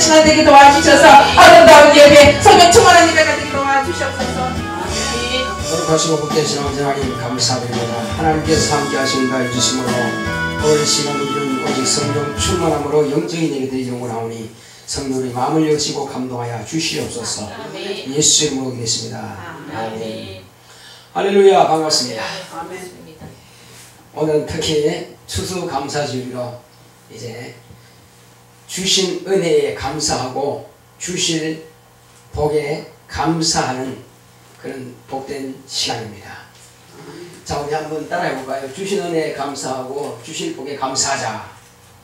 시간 되게 도와주셔서 아름다운 예배 성령 충만한 예배가 되게 도와주시옵소서. 거룩하시고 복되신 아버지 하나님 감사드립니다. 하나님께서 함께 하신다 해주심으로 오늘 시간 우리는 오직 성령 충만함으로 영적인 예배들이 영원하오니 성령의 마음을 여시고 감동하여 주시옵소서. 예수 이름으로 기도했습니다. 아멘. 할렐루야. 반갑습니다. 오늘은 특히 추수감사주일로 이제 주신 은혜에 감사하고 주실 복에 감사하는 그런 복된 시간입니다. 자, 우리 한번 따라해볼까요? 주신 은혜에 감사하고 주실 복에 감사하자.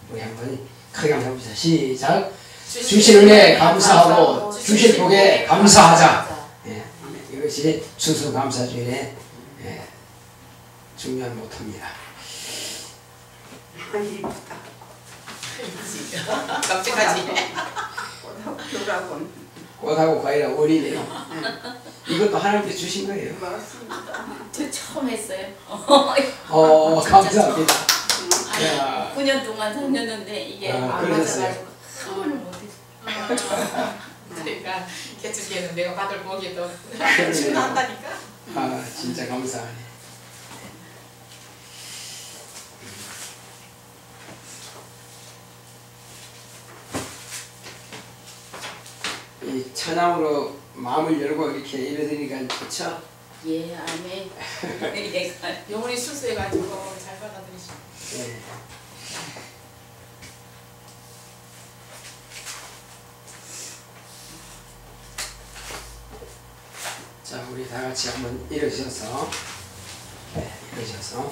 우리 한번 크게 한번 해봅시다. 시작. 주신 은혜에 감사하고 주실 복에 감사하자. 예, 이것이 추수감사주일의 중요한 모토입니다. 깜찍하지? 꽃하고 과일은 어리네요. 이것도 하나님께 주신 거예요. 맞습니다. 저 처음 했어요. 감사합니다. 9년 동안 다녔는데 이게 안 맞아가지고 한번을 못했어요. 그러니까 개축기에는 내가 받을 복이 또 충분한다니까. 진짜 감사하네. 이 천함으로 마음을 열고 이렇게 예배드리니까 좋죠? 예, 아멘. 영혼이 순수해가지고 잘 받아들이시고. 예. 자, 우리 다 같이 한번 일어서서, 일어서서.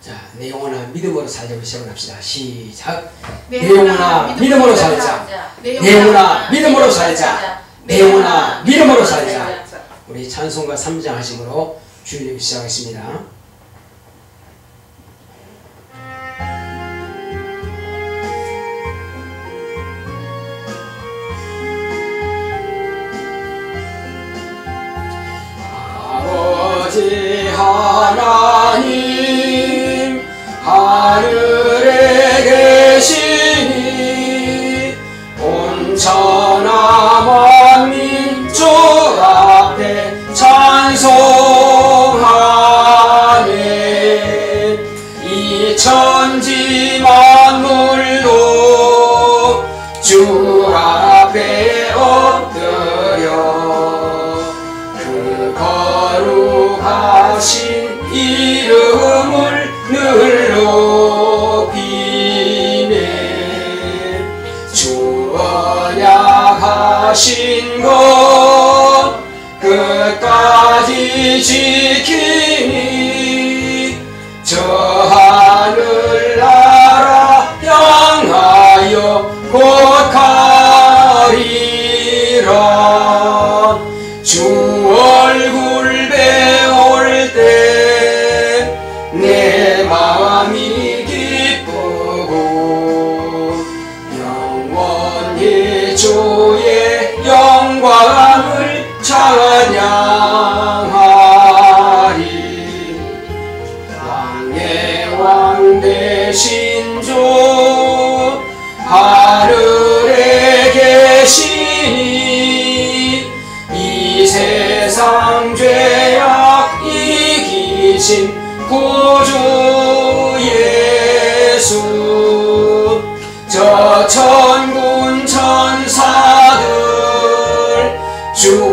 자, 내 영혼아 믿음으로 살자고 시작합시다. 시작. 내 영혼아 믿음으로 살자. 내 영혼아 믿음으로 살자. 내 영혼아 믿음으로 살자. 우리 찬송가 3장 하심으로 주일 시작하겠습니다. 아버지 하나님 하늘에 계시니 온천하 만민족 앞에 찬송하네. 이 천지 만물도 주 앞에 엎드려 그 거룩하신 이름을 늘 높이네. 주 언약하신 것 끝까지 지키니 저 하늘나라 향하여 곧 가리라. 주 얼굴 배울 때 내 마음이 기쁘고 영원히 주의 영광을 찬양하리. 왕의 왕 되신 주 하늘에 계시니 이 세상 죄악 이기신 구주 예수. 저 천군 천사들 주미하고서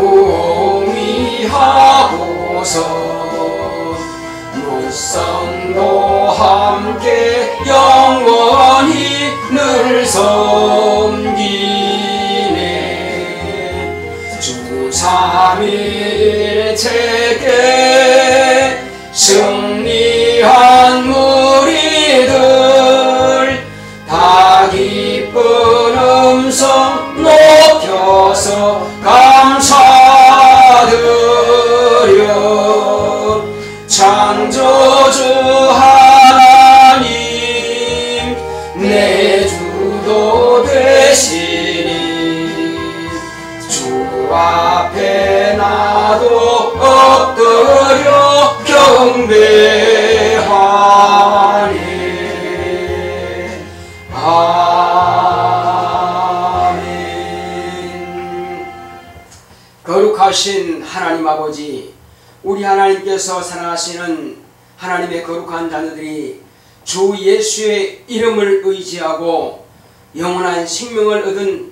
무성도 함께 영원히 늘 섬기네. 주 삼위일체께 승리한 무리들 다 기쁜 음성 높여서 감사드려. 창조주 하나님 내 주도 되시니 주 앞에 나도 엎드려 경배 전능하신 하나님 아버지, 우리 하나님께서 사랑하시는 하나님의 거룩한 자녀들이 주 예수의 이름을 의지하고 영원한 생명을 얻은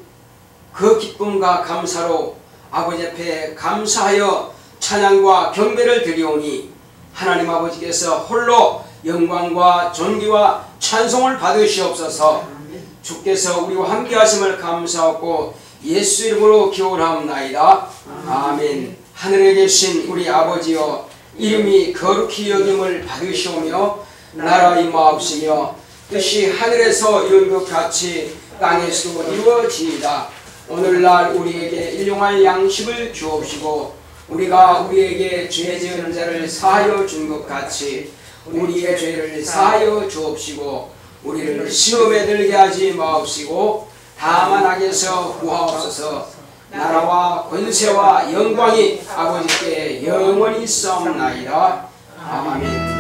그 기쁨과 감사로 아버지 앞에 감사하여 찬양과 경배를 드리오니 하나님 아버지께서 홀로 영광과 존귀와 찬송을 받으시옵소서. 주께서 우리와 함께 하심을 감사하고 예수 이름으로 기원하옵나이다. 아멘. 하늘에 계신 우리 아버지여, 이름이 거룩히 여김을 받으시오며 나라 임하옵시며 뜻이 하늘에서 이룬 것 같이 땅에서도 이루어지이다. 오늘날 우리에게 일용할 양식을 주옵시고 우리가 우리에게 죄 지은 자를 사하여 준 것 같이 우리의 죄를 사하여 주옵시고 우리를 시험에 들게 하지 마옵시고 다만 악에서 구하옵소서. 나라와 권세와 영광이 아버지께 영원히 있사옵나이다. 아멘.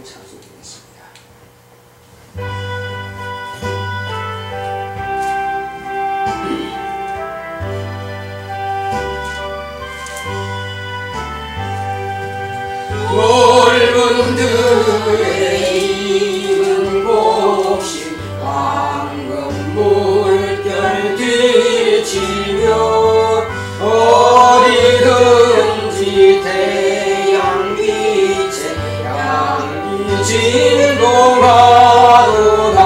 찬송드리겠습니다. 넓은 들에 익은 곡식 황금 물결 뒤치며 어디든지 태양 빛에 양이 진동하도다.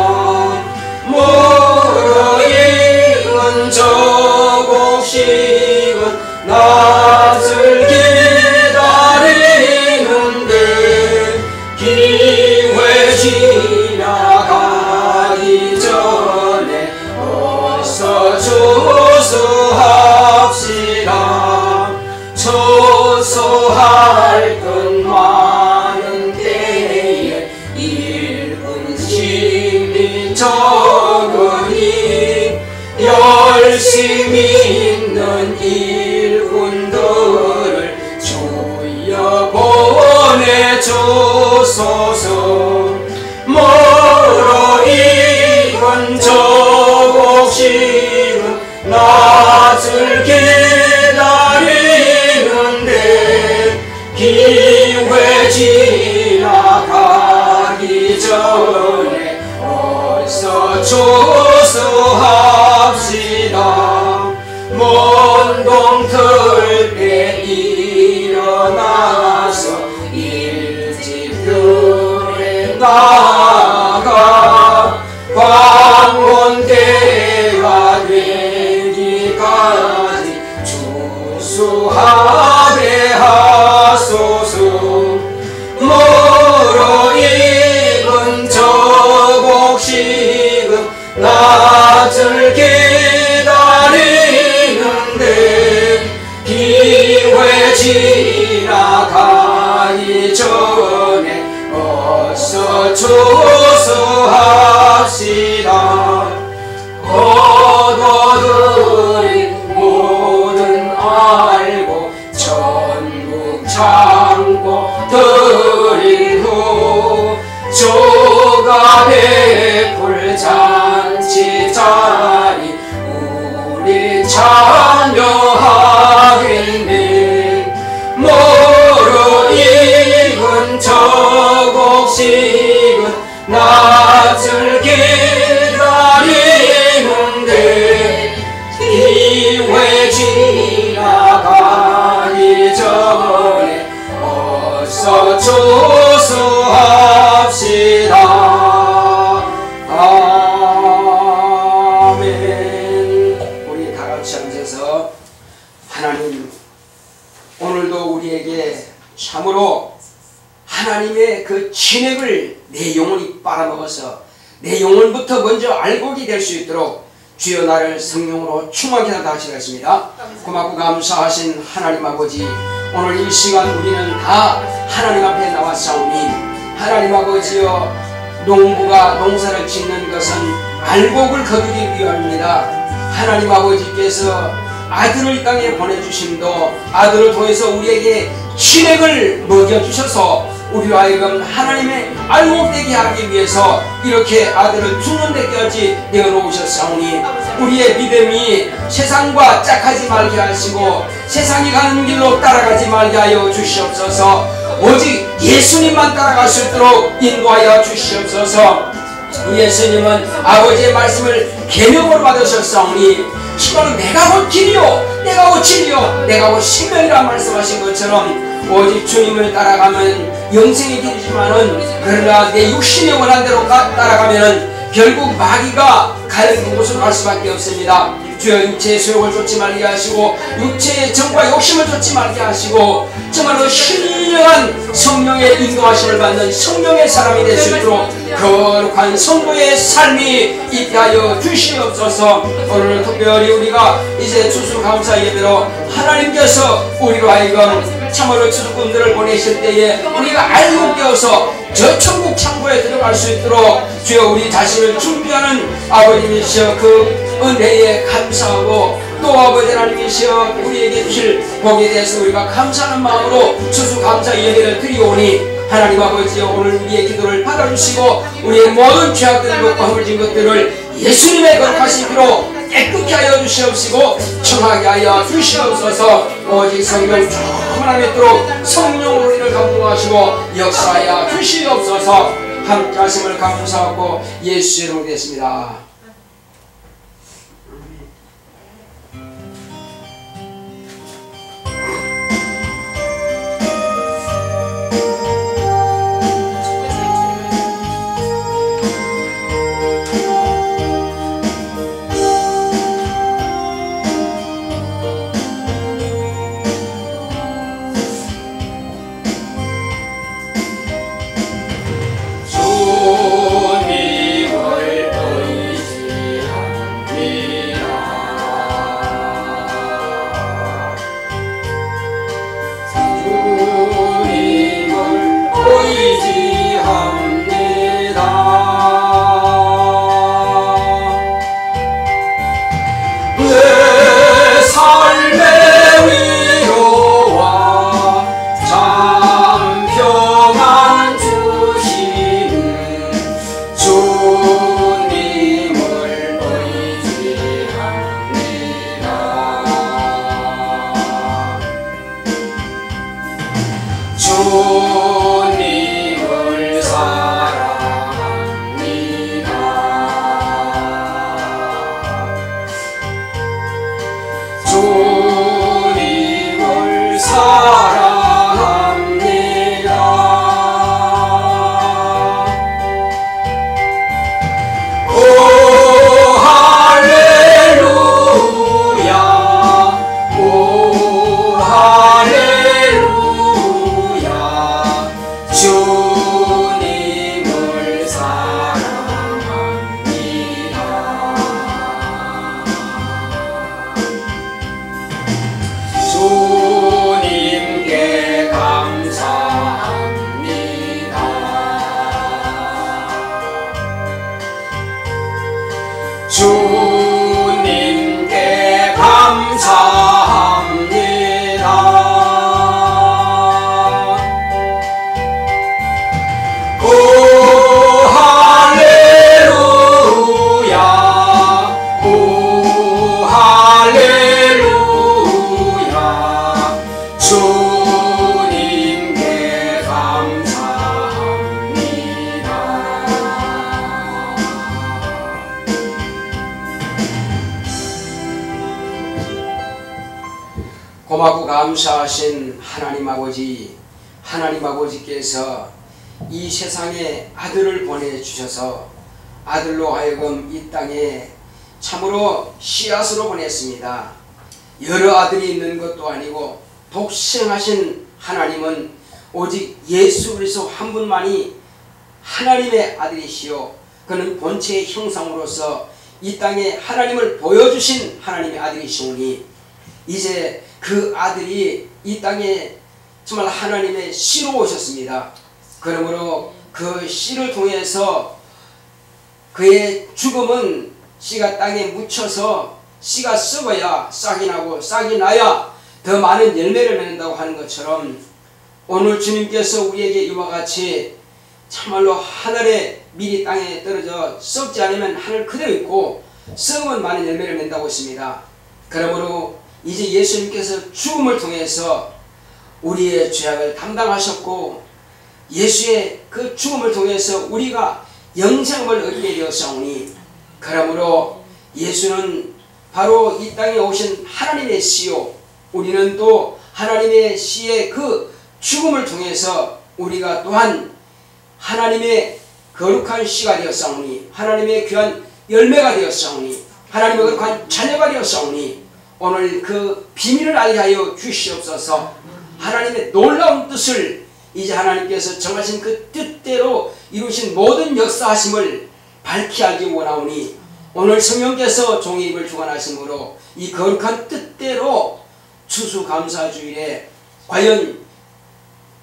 멀어 익은 저 곡식은 낯을 기회 지나가기 전에 어서 조소합시다. 조소할 것 많은 때에 일꾼 힘이 적으니 열심히 있는 일꾼들을 조여 보내주소서. 멀어 익은 저 곡식은 낯을 기다리는데 기회 지나가기 전에 어서 조소합시다. 먼 동틀에 일어나서 일집들에 나가 광혼대가 되기까지 주수하게 하소서. 멀어 익은 저 곡식은 낯을 기다리는데 내 영혼부터 먼저 알곡이 될 수 있도록 주여 나를 성령으로 충만케 하다 하시겠습니다. 고맙고 감사하신 하나님 아버지, 오늘 이 시간 우리는 다 하나님 앞에 나왔사오니 하나님 아버지여, 농부가 농사를 짓는 것은 알곡을 거두기 위함입니다. 하나님 아버지께서 아들을 이 땅에 보내주심도 아들을 통해서 우리에게 진액을 먹여주셔서 우리로 하여금 하나님의 알곡되게 하기 위해서 이렇게 아들을 죽는 데까지 내어놓으셨사오니 우리의 믿음이 세상과 짝하지 말게 하시고 세상이 가는 길로 따라가지 말게 하여 주시옵소서. 오직 예수님만 따라갈 수 있도록 인도하여 주시옵소서. 예수님은 아버지의 말씀을 계명으로 받으셨사오니 시간은 내가 곧 길이요 내가 곧 진리요 내가 곧 생명이라 말씀하신 것처럼 오직 주님을 따라가면 영생의 길이지만은 그러나 내 육신이 원한 대로 따라가면은 결국 마귀가 가는 곳으로 갈 수밖에 없습니다. 주여 육체의 소욕을 쫓지 말게 하시고 육체의 정과 욕심을 쫓지 말게 하시고 정말로 신령한 성령의 인도하심을 받는 성령의 사람이 될 수 있도록 거룩한 성도의 삶이 있게 하여 주시옵소서. 오늘 특별히 우리가 이제 추수 감사 예배로 하나님께서 우리로 하여금 참으로 추수꾼들을 보내실 때에 우리가 알고 깨어서 저 천국 창고에 들어갈 수 있도록 주여 우리 자신을 준비하는 아버님이시여 그 은혜에 감사하고 또 아버지 하나님이시여 우리에게 주실 복에 대해서 우리가 감사하는 마음으로 추수감사 예배를 드리오니 하나님 아버지여 오늘 우리의 기도를 받아주시고 우리의 모든 죄악들과 허물진 것들을 예수님의 거룩하신 피로 깨끗게 하여 주시옵시고 청하게 하여 주시옵소서. 오직 성령 충만함이 있도록 성령으로 우리를 감동하시고 역사하여 주시옵소서. 함께 하심을 감사하고 예수의 이름으로 됐습니다. 주님께 감사합니다. 오 할렐루야 오 할렐루야 주님께 감사합니다. 고맙고 감사하신 하나님 아버지, 하나님 아버지께서 이 세상에 아들을 보내주셔서 아들로 하여금 이 땅에 참으로 씨앗으로 보냈습니다. 여러 아들이 있는 것도 아니고 독생하신 하나님은 오직 예수 그리스도 한 분만이 하나님의 아들이시요 그는 본체의 형상으로서 이 땅에 하나님을 보여주신 하나님의 아들이시오니 이제 그 아들이 이 땅에 정말 하나님의 씨로 오셨습니다. 그러므로 그 씨를 통해서 그의 죽음은 씨가 땅에 묻혀서 씨가 썩어야 싹이 나고 싹이 나야 더 많은 열매를 맺는다고 하는 것처럼 오늘 주님께서 우리에게 이와 같이 참말로 하늘에 미리 땅에 떨어져 썩지 않으면 하늘 그대로 있고 썩으면 많은 열매를 맺는다고 했습니다. 그러므로 이제 예수님께서 죽음을 통해서 우리의 죄악을 담당하셨고 예수의 그 죽음을 통해서 우리가 영생을 얻게 되었사오니 그러므로 예수는 바로 이 땅에 오신 하나님의 씨요 우리는 또 하나님의 씨의 그 죽음을 통해서 우리가 또한 하나님의 거룩한 씨가 되었사오니 하나님의 귀한 열매가 되었사오니 하나님의 거룩한 자녀가 되었사오니 오늘 그 비밀을 알게 하여 주시옵소서. 하나님의 놀라운 뜻을 이제 하나님께서 정하신 그 뜻대로 이루신 모든 역사하심을 밝히 알기 원하오니 오늘 성령께서 종의 입을 주관하심으로 이 거룩한 뜻대로 추수감사주일에 과연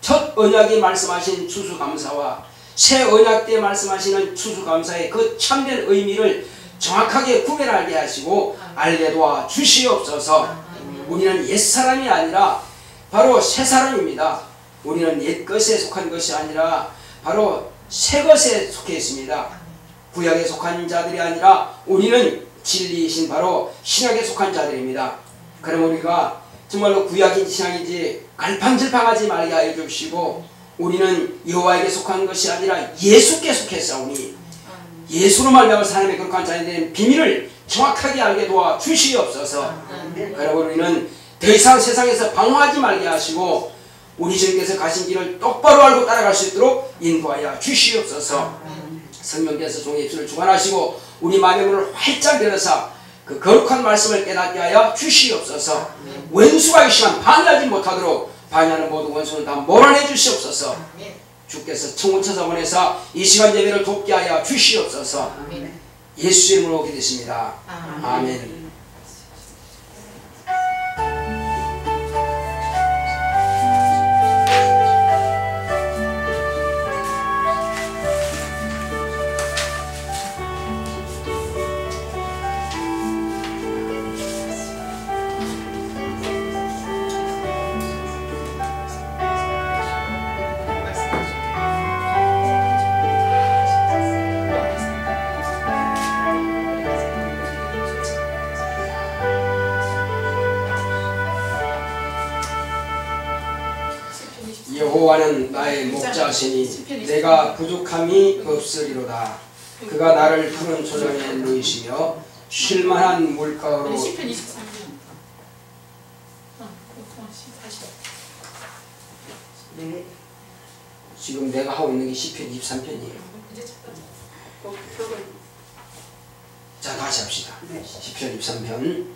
첫 언약이 말씀하신 추수감사와 새 언약 때 말씀하시는 추수감사의 그 참된 의미를 정확하게 구별하게 하시고 알게 도와 주시옵소서. 우리는 옛사람이 아니라 바로 새사람입니다. 우리는 옛것에 속한 것이 아니라 바로 새것에 속해 있습니다. 구약에 속한 자들이 아니라 우리는 진리이신 바로 신약에 속한 자들입니다. 그럼 우리가 정말로 구약인지 신약인지 갈팡질팡하지 말게 하여 주시고 우리는 여호와에게 속한 것이 아니라 예수께 속했사오니 예수로 말미암아 하나님의 거룩한 자녀이 되는 비밀을 정확하게 알게 도와 주시옵소서. 여러분 우리는 더 이상 세상에서 방황하지 말게 하시고 우리 주님께서 가신 길을 똑바로 알고 따라갈 수 있도록 인도하여 주시옵소서. 성령께서 종의 입술을 주관하시고 우리 마음의 문을 활짝 열어서 그 거룩한 말씀을 깨닫게 하여 주시옵소서. 원수가 있으면 반하지 못하도록 반하는 모든 원수는 다 몰아내 주시옵소서. 주께서 천군 천사원에서 이 시간 예배를 돕게 하여 주시옵소서. 예수의 이름으로 기도했습니다. 아멘. 여호와는 나의 목자시니 내가 부족함이 없으리로다. 그가 나를 푸른 초장에 누이시며 쉴만한 물가로 시편 23편. 네. 지금 내가 하고 있는 게 시편 23편이에요. 자 다시 합시다. 시편 23편.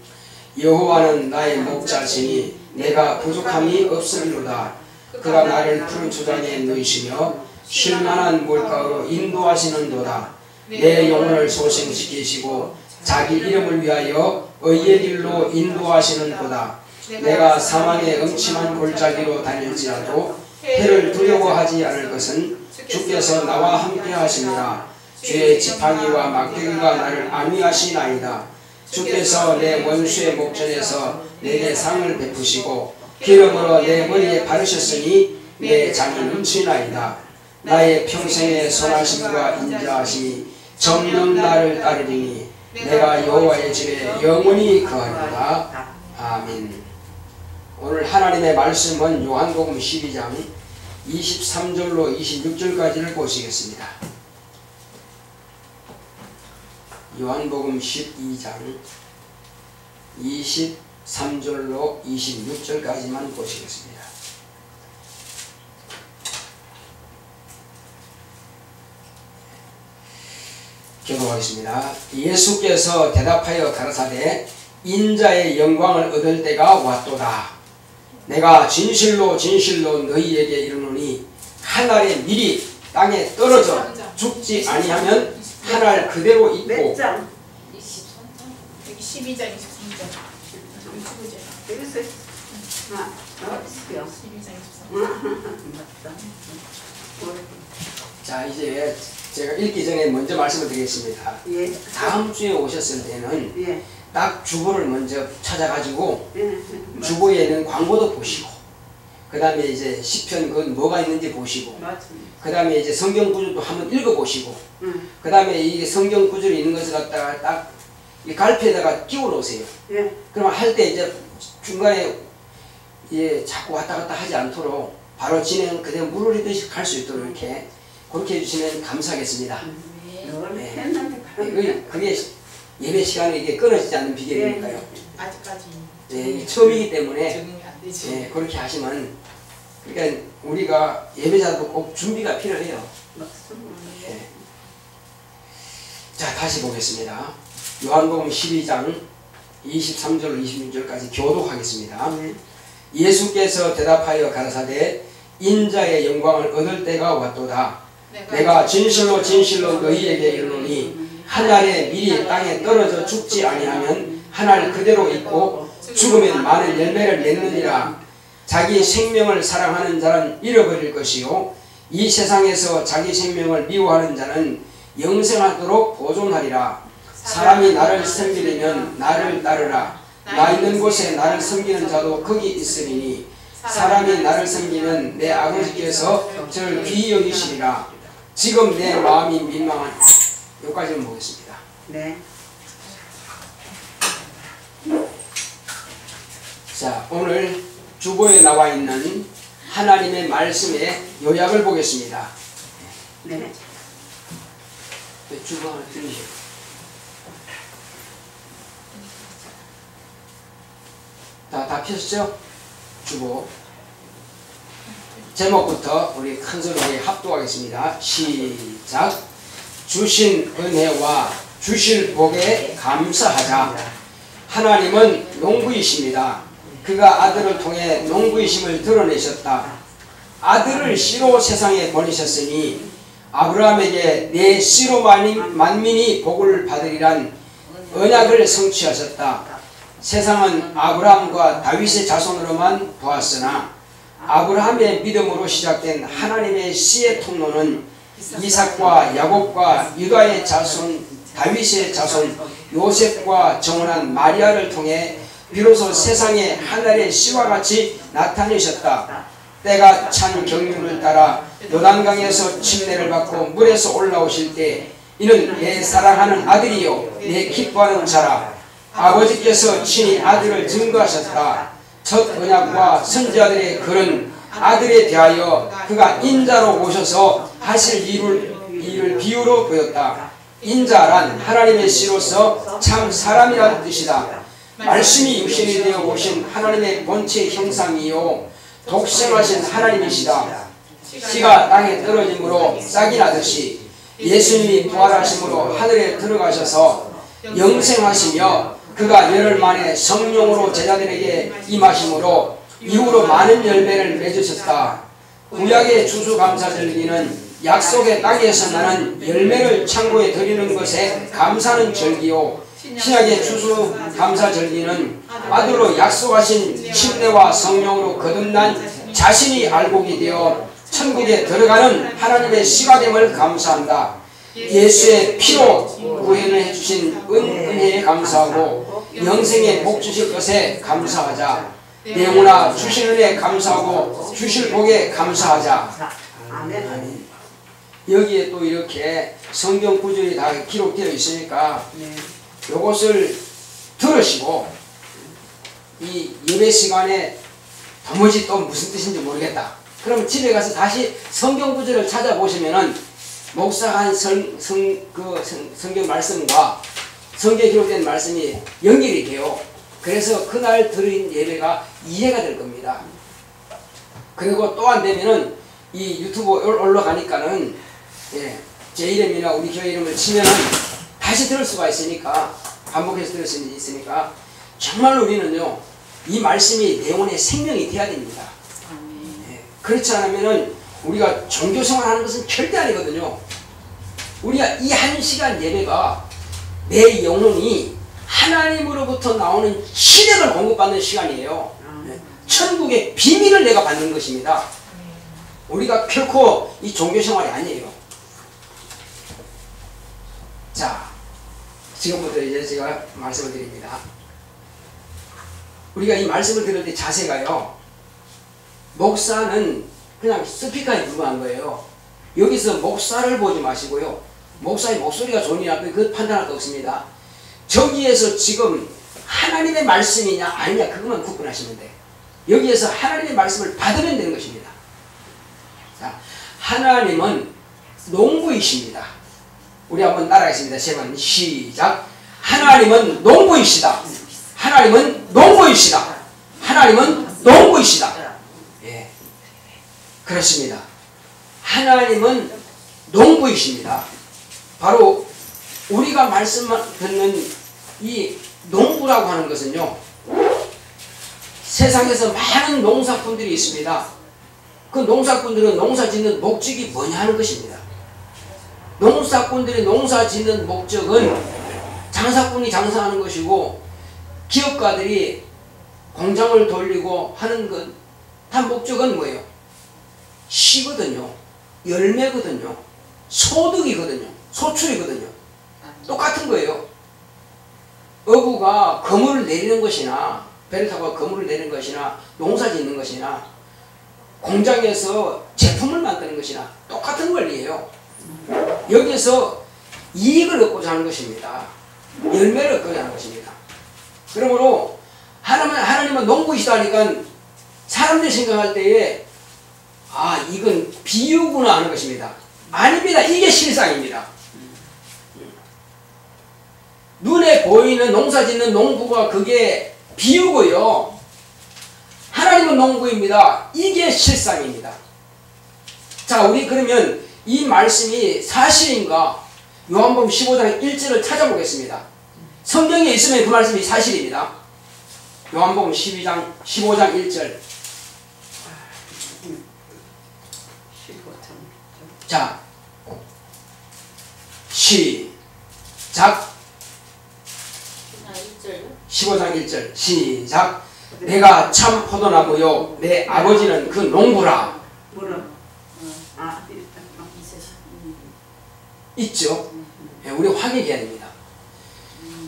여호와는 나의 목자시니 내가 부족함이 없으리로다. 그가 나를 푸른 초장에 누이시며 쉴만한 물가로 인도하시는도다. 내 영혼을 소생시키시고 자기 이름을 위하여 의의 길로 인도하시는도다. 내가 사망의 음침한 골짜기로 다닐지라도 해를 두려워하지 않을 것은 주께서 나와 함께 하시니라. 주의 지팡이와 막대기가 나를 안위하시나이다. 주께서 내 원수의 목전에서 내게 상을 베푸시고 기름으로 내 머리에 바르셨으니 내 장이 넘치나이다. 나의 평생의 선하심과 인자하심이 정녕 나를 따르리니 내가 여호와의 집에 영원히 거하리로다. 아멘. 오늘 하나님의 말씀은 요한복음 12장 23절로 26절까지를 보시겠습니다. 요한복음 12장 23절로 26절까지만 보시겠습니다. 기도하겠습니다. 예수께서 대답하여 가라사대 인자의 영광을 얻을 때가 왔도다. 내가 진실로 진실로 너희에게 이르노니 한 알의 밀이 땅에 떨어져 죽지 아니하면 한 알 그대로 몇 있고 장? 23장. 여기 12장, 23장. 유튜브제. 여기서 어디서요? 12장, 23장. 맞다. 자, 이제 제가 읽기 전에 먼저 말씀을 드리겠습니다. 예. 다음 주에 오셨을 때는 예. 딱 주보를 먼저 찾아가지고 예. 주보에는 광고도 보시고, 그 다음에 이제 시편 그 뭐가 있는지 보시고, 맞습니다. 그 다음에 이제 성경 구절도 한번 읽어보시고, 응. 그 다음에 이 성경 구절이 있는 것을 갖다가 딱 이 갈피에다가 끼워 놓으세요. 예. 그러면 할 때 이제 중간에 예, 자꾸 왔다 갔다 하지 않도록 바로 진행 그대로 물 흐르듯이 갈 수 있도록 이렇게 그렇게 해주시면 감사하겠습니다. 늘 네. 했는데 가는데. 그게 예배 시간에 이게 끊어지지 않는 비결이니까요. 아직까지 예, 처음이기 때문에 적응이 안 되지. 예, 그렇게 하시면, 그러니까 우리가 예배자도 꼭 준비가 필요해요. 맞습니다. 예. 자, 다시 보겠습니다. 요한복음 12장 23절 26절까지 교독하겠습니다. 네. 예수께서 대답하여 가라사대 인자의 영광을 얻을 때가 왔도다. 내가 진실로 진실로 너희에게 이르노니 한 알에 미리 땅에 떨어져 죽지 아니하면 한 알 그대로 있고 죽으면 많은 열매를 맺느니라. 자기 생명을 사랑하는 자는 잃어버릴 것이요 이 세상에서 자기 생명을 미워하는 자는 영생하도록 보존하리라. 사람이 나를 섬기려면 나를 따르라. 나 있는 곳에 나를 섬기는 자도 거기 있으리니 사람이 나를 섬기면 내 아버지께서 저를 귀히 여기시리라. 지금 내 마음이 민망한 여기까지는 보겠습니다. 네. 자, 오늘 주보에 나와 있는 하나님의 말씀의 요약을 보겠습니다. 네. 주보 하나 들으시죠. 다 펴셨죠? 주보. 제목부터 우리 큰 소리에 합독하겠습니다. 시작. 주신 은혜와 주실 복에 감사하자. 하나님은 농부이십니다. 그가 아들을 통해 농부이심을 드러내셨다. 아들을 씨로 세상에 보내셨으니 아브라함에게 내 씨로 만민이 복을 받으리란 언약을 성취하셨다. 세상은 아브라함과 다윗의 자손으로만 보았으나 아브라함의 믿음으로 시작된 하나님의 씨의 통로는 이삭과 야곱과 유다의 자손, 다윗의 자손, 요셉과 정혼한 마리아를 통해 비로소 세상에 하늘의 씨와 같이 나타내셨다. 때가 찬 경륜을 따라 요단강에서 침례를 받고 물에서 올라오실 때 이는 내 사랑하는 아들이요 내 기뻐하는 자라. 아버지께서 친히 아들을 증거하셨다. 첫 언약과 선지자들의 글은 아들에 대하여 그가 인자로 오셔서 하실 일을 비유로 보였다. 인자란 하나님의 씨로서 참 사람이라는 뜻이다. 말씀이 육신이 되어 오신 하나님의 본체 형상이요 독생하신 하나님이시다. 씨가 땅에 떨어짐으로 싹이 나듯이 예수님이 부활하심으로 하늘에 들어가셔서 영생하시며 그가 열흘 만에 성령으로 제자들에게 임하심으로 이후로 많은 열매를 맺으셨다. 구약의 추수감사절기는 약속의 땅에서 나는 열매를 창고에 드리는 것에 감사하는 절기요 신약의 추수감사절기는 아들로 약속하신 침례와 성령으로 거듭난 자신이 알곡이 되어 천국에 들어가는 하나님의 씨가됨을 감사한다. 예수의 피로 구원을 해주신 은혜에 감사하고 영생에 복 주실 것에 감사하자. 영원하 주신 은혜에 감사하고 주실 복에 감사하자. 아멘. 여기에 또 이렇게 성경 구절이 다 기록되어 있으니까 이것을 들으시고 이 예배 시간에 도무지 또 무슨 뜻인지 모르겠다. 그러면 집에 가서 다시 성경 구절을 찾아보시면은 목사가 한 성경 말씀과 성경에 기록된 말씀이 연결이 돼요. 그래서 그날 드린 예배가 이해가 될 겁니다. 그리고 또 안 되면은 이 유튜브 올라가니까는 제 이름이나 우리 교회 이름을 치면은 다시 들을 수가 있으니까 반복해서 들을 수 있으니까 정말로 우리는요 이 말씀이 내 영혼의 생명이 되어야 됩니다. 그렇지 않으면은 우리가 종교생활 하는 것은 절대 아니거든요. 우리가 이 1시간 예배가 내 영혼이 하나님으로부터 나오는 시력을 공급받는 시간이에요. 천국의 비밀을 내가 받는 것입니다. 우리가 결코 이 종교생활이 아니에요. 자, 지금부터 이제 제가 말씀을 드립니다. 우리가 이 말씀을 들을 때 자세가요, 목사는 그냥 스피커에 불과한 거예요. 여기서 목사를 보지 마시고요, 목사의 목소리가 좋으냐 그 판단할 거 없습니다. 저기에서 지금 하나님의 말씀이냐 아니냐 그것만 구분하시면 돼요. 여기에서 하나님의 말씀을 받으면 되는 것입니다. 자, 하나님은 농부이십니다. 우리 한번 따라하겠습니다. 세 번 시작. 하나님은 농부이시다. 하나님은 농부이시다. 하나님은 농부이시다. 예, 그렇습니다. 하나님은 농부이십니다. 바로 우리가 말씀 듣는 이 농부라고 하는 것은요, 세상에서 많은 농사꾼들이 있습니다. 그 농사꾼들은 농사 짓는 목적이 뭐냐 하는 것입니다. 농사꾼들이 농사 짓는 목적은 장사꾼이 장사하는 것이고, 기업가들이 공장을 돌리고 하는 것, 다 목적은 뭐예요? 시거든요. 열매거든요. 소득이거든요. 소출이거든요. 똑같은 거예요. 어부가 그물을 내리는 것이나, 배를 타고 그물을 내리는 것이나, 농사 짓는 것이나, 공장에서 제품을 만드는 것이나 똑같은 원리예요. 여기서 이익을 얻고자 하는 것입니다. 열매를 얻고자 하는 것입니다. 그러므로 하나님은 농부이시다 하니까 사람들이 생각할 때에 아, 이건 비유구나 하는 것입니다. 아닙니다. 이게 실상입니다. 눈에 보이는 농사 짓는 농부가 그게 비유고요, 하나님은 농부입니다. 이게 실상입니다. 자, 우리 그러면 이 말씀이 사실인가? 요한복음 15장 1절을 찾아보겠습니다. 성경에 있으면 그 말씀이 사실입니다. 요한복음 15장 1절. 자, 시작. 15장 1절 시작. 내가 참 포도나무요 내 아버지는 그 농부라. 있죠. 예, 우리 확인해야 됩니다.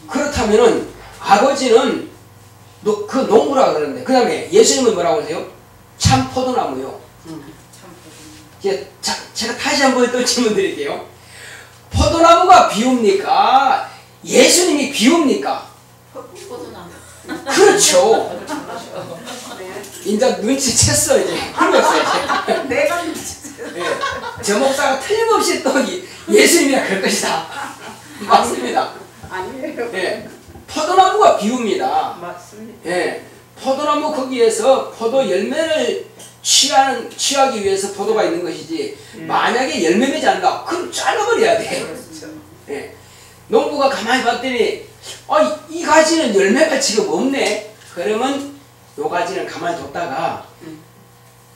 그렇다면은 아버지는 그 농부라 그러는데, 그 다음에 예수님은 뭐라고 하세요? 참 포도나무요. 제가 다시 한번 또 질문 드릴게요. 포도나무가 비웁니까? 예수님이 비웁니까? 포도나무. 그렇죠. 이제 눈치챘어. 이제 흘렀어요. 내가 예, 저 목사가 틀림없이 또 예수님이라 그럴 것이다. 맞습니다. 아니에요. 예, 포도나무가 비웁니다. 맞습니다. 예, 포도나무 거기에서 포도 열매를 취하기 위해서 포도가 있는 것이지, 만약에 열매 맺지 않는다, 그럼 잘라버려야 돼. 그렇죠. 예, 농부가 가만히 봤더니 이 가지는 열매가 지금 없네. 그러면 요 가지는 가만히 뒀다가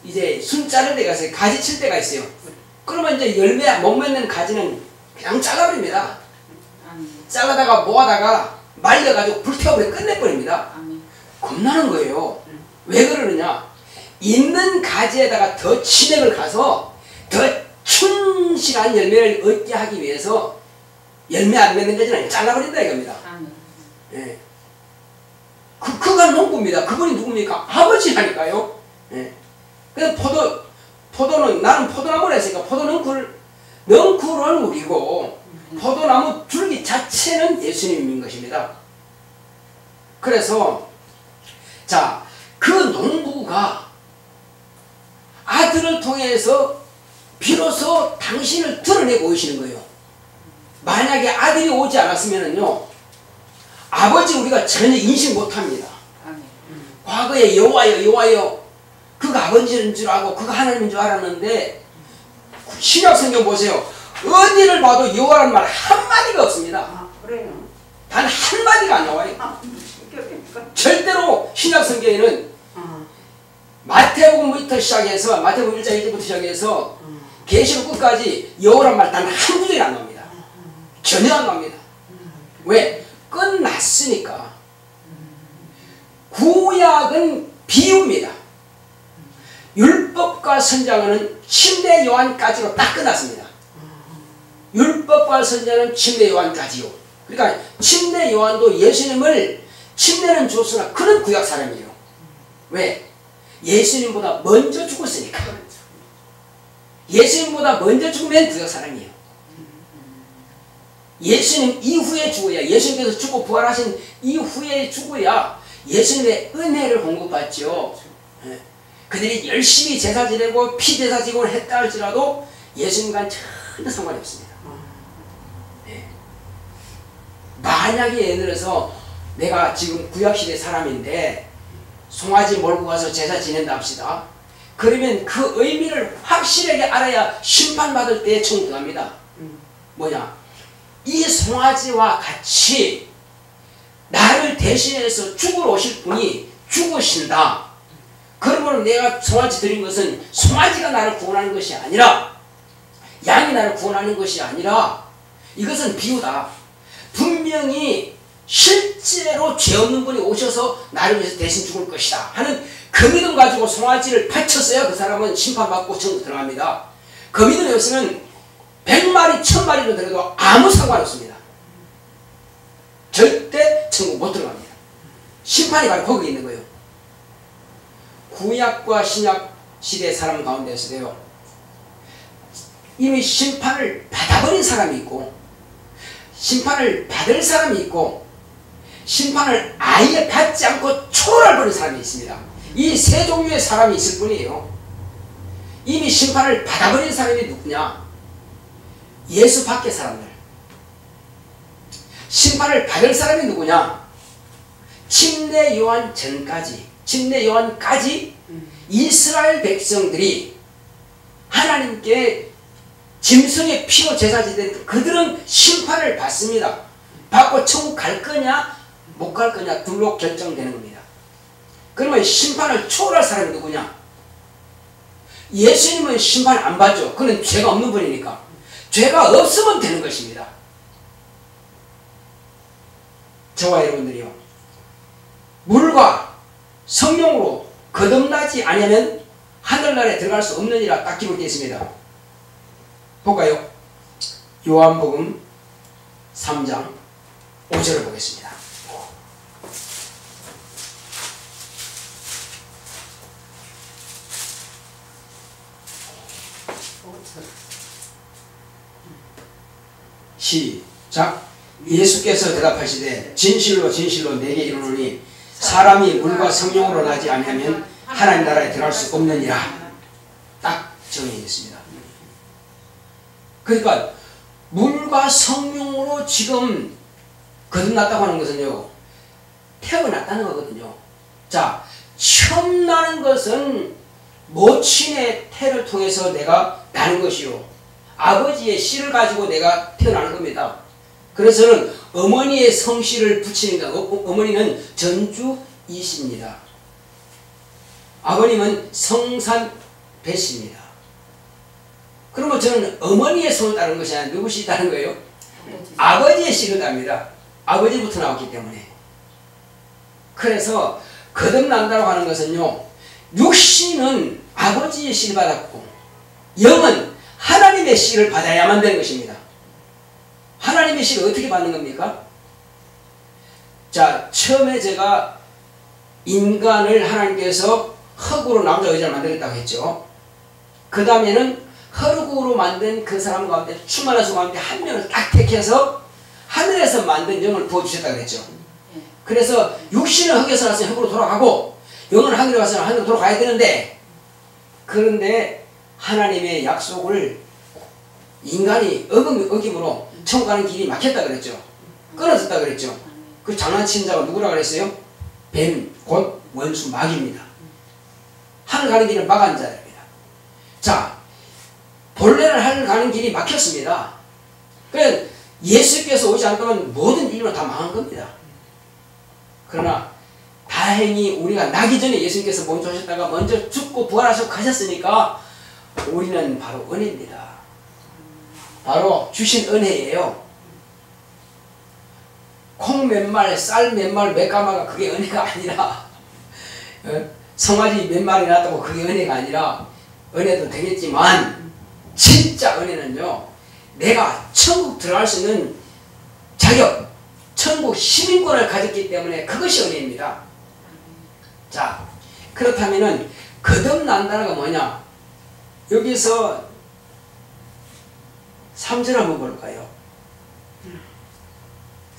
이제 순 자를 때가 있어요. 가지 칠 때가 있어요. 그러면 이제 열매 못 맺는 가지는 그냥 잘라버립니다. 잘라다가 모아다가 말려가지고 불태워버려 끝내버립니다. 겁나는 거예요. 왜 그러느냐? 있는 가지에다가 더 진액을 가서 더 충실한 열매를 얻게 하기 위해서 열매 안 맺는 가지는 잘라버린다 이겁니다. 예. 그가 농부입니다. 그분이 누굽니까? 아버지라니까요. 예. 그래서 포도는, 나는 포도나무라 했으니까 포도는 넝쿨은 우리고 포도나무 줄기 자체는 예수님인 것입니다. 그래서 자, 그 농부가 아들을 통해서 비로소 당신을 드러내고 오시는 거예요. 만약에 아들이 오지 않았으면요, 아버지 우리가 전혀 인식 못합니다. 과거에 여호와여 그가 아버지인 줄 알고 그가 하나님인 줄 알았는데, 신약 성경 보세요. 어디를 봐도 여호와라는 말 한마디가 없습니다. 그래요. 단 한마디가 안 나와요. 절대로 신약 성경에는 마태복음부터 시작해서, 마태복음 1장 1절부터 시작해서 계시록 끝까지 여호와라는 말 단 한 구절이 안 나옵니다. 전혀 안 갑니다. 왜? 끝났으니까. 구약은 비유입니다. 율법과 선자는 침례 요한까지로 딱 끝났습니다. 율법과 선자는 침례 요한까지요. 그러니까 침례 요한도 예수님을 침례는 줬으나 그는 구약 사람이에요. 왜? 예수님보다 먼저 죽었으니까. 예수님보다 먼저 죽으면 구약 사람이에요. 예수님 이후에 죽어야, 예수님께서 죽고 부활하신 이후에 죽어야 예수님의 은혜를 공급받죠. 예. 그들이 열심히 제사 지내고 피제사 지고 했다 할지라도 예수님과는 전혀 상관이 없습니다. 예. 만약에 예를 들어서 내가 지금 구약시대 사람인데 송아지 몰고 가서 제사 지낸다 합시다. 그러면 그 의미를 확실하게 알아야 심판받을 때에 천국 들어갑니다. 뭐냐? 이 송아지와 같이 나를 대신해서 죽으러 오실 분이 죽으신다. 그러므로 내가 송아지 드린 것은 송아지가 나를 구원하는 것이 아니라, 양이 나를 구원하는 것이 아니라, 이것은 비유다. 분명히 실제로 죄 없는 분이 오셔서 나를 위해서 대신 죽을 것이다 하는 그 믿음 가지고 송아지를 바쳤어야 그 사람은 심판받고 천국 들어갑니다. 그 믿음이 없으면 100마리 1000마리로 들어도 아무 상관없습니다. 절대 천국 못 들어갑니다. 심판이 바로 거기 있는 거예요. 구약과 신약 시대 사람 가운데서도요, 이미 심판을 받아버린 사람이 있고 심판을 받을 사람이 있고 심판을 아예 받지 않고 초월해버린 사람이 있습니다. 이 세 종류의 사람이 있을 뿐이에요. 이미 심판을 받아버린 사람이 누구냐? 예수 밖의 사람들. 심판을 받을 사람이 누구냐? 침례 요한 전까지, 침례 요한까지 이스라엘 백성들이 하나님께 짐승의 피로 제사 지낸 그들은 심판을 받습니다. 받고 천국 갈 거냐 못 갈 거냐 둘로 결정되는 겁니다. 그러면 심판을 초월할 사람이 누구냐? 예수님은 심판 안 받죠. 그는 죄가 없는 분이니까. 죄가 없으면 되는 것입니다. 저와 여러분들이요, 물과 성령으로 거듭나지 아니하면 하늘나라에 들어갈 수 없느니라 딱 기록되어 있습니다. 볼까요? 요한복음 3장 5절을 보겠습니다. 시작. 예수께서 대답하시되 진실로 진실로 내게 이르노니 사람이 물과 성령으로 나지 아니하면 하나님 나라에 들어갈 수 없느니라. 딱 정의해 있습니다. 그러니까 물과 성령으로 지금 거듭났다고 하는 것은요, 태어났다는 거거든요. 자, 처음 나는 것은 모친의 태를 통해서 내가 나는 것이요, 아버지의 씨를 가지고 내가 태어나는 겁니다. 그래서는 어머니의 성씨를 붙이는 거, 어머니는 전주이십니다. 아버님은 성산 배씨입니다. 그러면 저는 어머니의 성을 따르는 것이 아니라 누구 씨 따르는 거예요? 아버지의 씨를 따릅니다. 아버지부터 나왔기 때문에. 그래서 거듭난다고 하는 것은요, 육신은 아버지의 씨를 받았고 영은 하나님의 씨를 받아야만 되는 것입니다. 하나님의 씨를 어떻게 받는 겁니까? 자, 처음에 제가 인간을 하나님께서 흙으로 남자 여자를 만들었다고 했죠. 그 다음에는 흙으로 만든 그 사람 가운데 충만한 수 가운데 한 명을 딱 택해서 하늘에서 만든 영을 부어주셨다고 그랬죠. 그래서 육신은 흙에서 나서 흙으로 돌아가고 영은 하늘에 가서 하늘로 돌아가야 되는데, 그런데 하나님의 약속을 인간이 어김으로 천국 가는 길이 막혔다 그랬죠. 끊어졌다 그랬죠. 그 장난친 자가 누구라 그랬어요? 뱀, 곧 원수 마귀입니다. 하늘 가는 길을 막은 자입니다. 자, 본래는 하늘 가는 길이 막혔습니다. 그러니까 예수께서 오지 않으면 모든 인류는 다 망한 겁니다. 그러나 다행히 우리가 나기 전에 예수님께서 먼저 오셨다가 먼저 죽고 부활하셔서 가셨으니까 우리는 바로 은혜입니다. 바로 주신 은혜예요. 콩 몇 말, 쌀 몇 말, 몇 가마가 그게 은혜가 아니라 송아지 몇 마리 낳았다고 그게 은혜가 아니라 은혜도 되겠지만 진짜 은혜는요 내가 천국 들어갈 수 있는 자격, 천국 시민권을 가졌기 때문에 그것이 은혜입니다. 자, 그렇다면은 거듭난다는 건 뭐냐? 여기서 3절 한번 볼까요?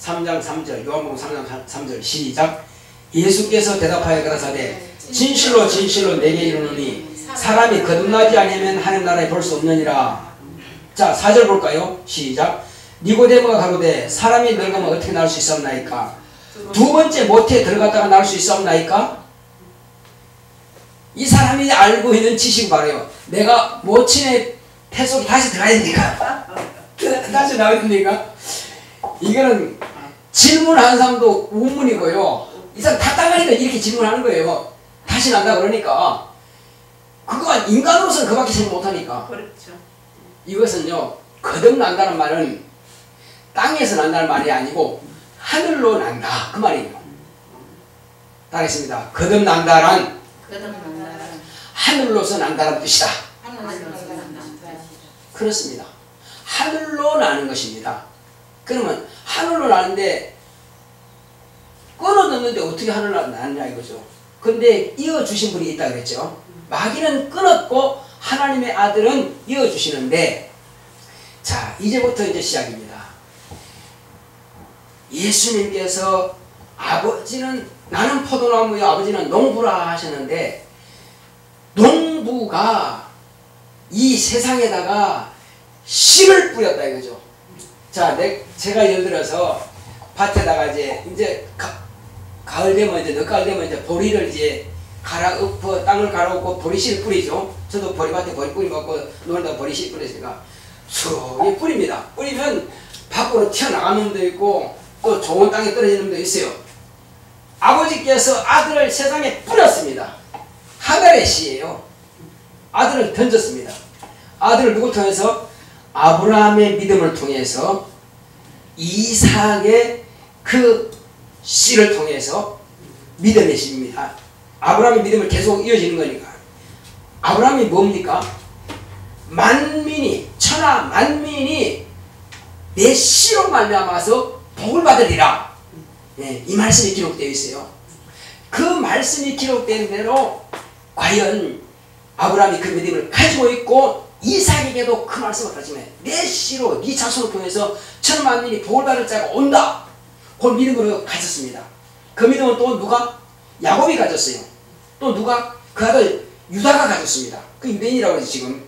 3장 3절, 요한복음 3장 3절 시작. 예수께서 대답하여 가라사대 진실로 진실로 내게 이르노니 사람이 거듭나지 아니하면 하나님 나라에 볼 수 없느니라. 자, 4절 볼까요? 시작. 니고데모가 가로되 사람이 늙으면 어떻게 나올 수 있었나이까? 두 번째 모태에 들어갔다가 나올 수 있었나이까? 이 사람이 알고 있는 지식은 바로요, 내가 모친의 태 속에 다시 들어가야 됩니까? 다시 나와야 됩니까? 이거는 질문하는 사람도 우문이고요, 이 사람 답답하니까 이렇게 질문하는 거예요. 다시 난다 그러니까. 그거 인간으로서는 그밖에 생각 못하니까. 그렇죠. 이것은요, 거듭난다는 말은 땅에서 난다는 말이 아니고 하늘로 난다 그 말이에요. 따라했습니다. 거듭난다란 하늘로서 난다는 뜻이다. 그렇습니다. 하늘로 나는 것입니다. 그러면 하늘로 나는데 끊어졌는데 어떻게 하늘로 나느냐 이거죠. 근데 이어주신 분이 있다 그랬죠. 마귀는 끊었고 하나님의 아들은 이어주시는데, 자, 이제부터 이제 시작입니다. 예수님께서 아버지는 나는 포도나무요 아버지는 농부라 하셨는데, 농부가 이 세상에다가 씨를 뿌렸다 이거죠. 자, 제가 예를 들어서 밭에다가 이제 가을 되면 이제 늦가을 되면 이제 보리를 이제 땅을 갈아엎고 보리씨를 뿌리죠. 저도 보리밭에 보리 뿌리 먹고 놀다 보리씨 뿌렸으니까 쑥 뿌립니다. 뿌리면 밖으로 튀어나가는 놈도 있고 또 좋은 땅에 떨어지는 놈도 있어요. 아버지께서 아들을 세상에 뿌렸습니다. 하갈의 씨예요. 아들을 던졌습니다. 아들을 누구 통해서? 아브라함의 믿음을 통해서 이삭의 그 씨를 통해서 믿음의 씨입니다. 아브라함의 믿음을 계속 이어지는 거니까. 아브라함이 뭡니까? 만민이, 천하 만민이 내 씨로 말미암아서 복을 받으리라. 네, 이 말씀이 기록되어 있어요. 그 말씀이 기록된 대로 과연 아브라함이 그 믿음을 가지고 있고 이삭에게도 그 말씀을 가지면 내 씨로 네 자손을 통해서 천하 만민이 복을 받을 자가 온다. 그 믿음으로 가졌습니다. 그 믿음은 또 누가? 야곱이 가졌어요. 또 누가? 그 아들 유다가 가졌습니다. 그 유대인이라고 해서 지금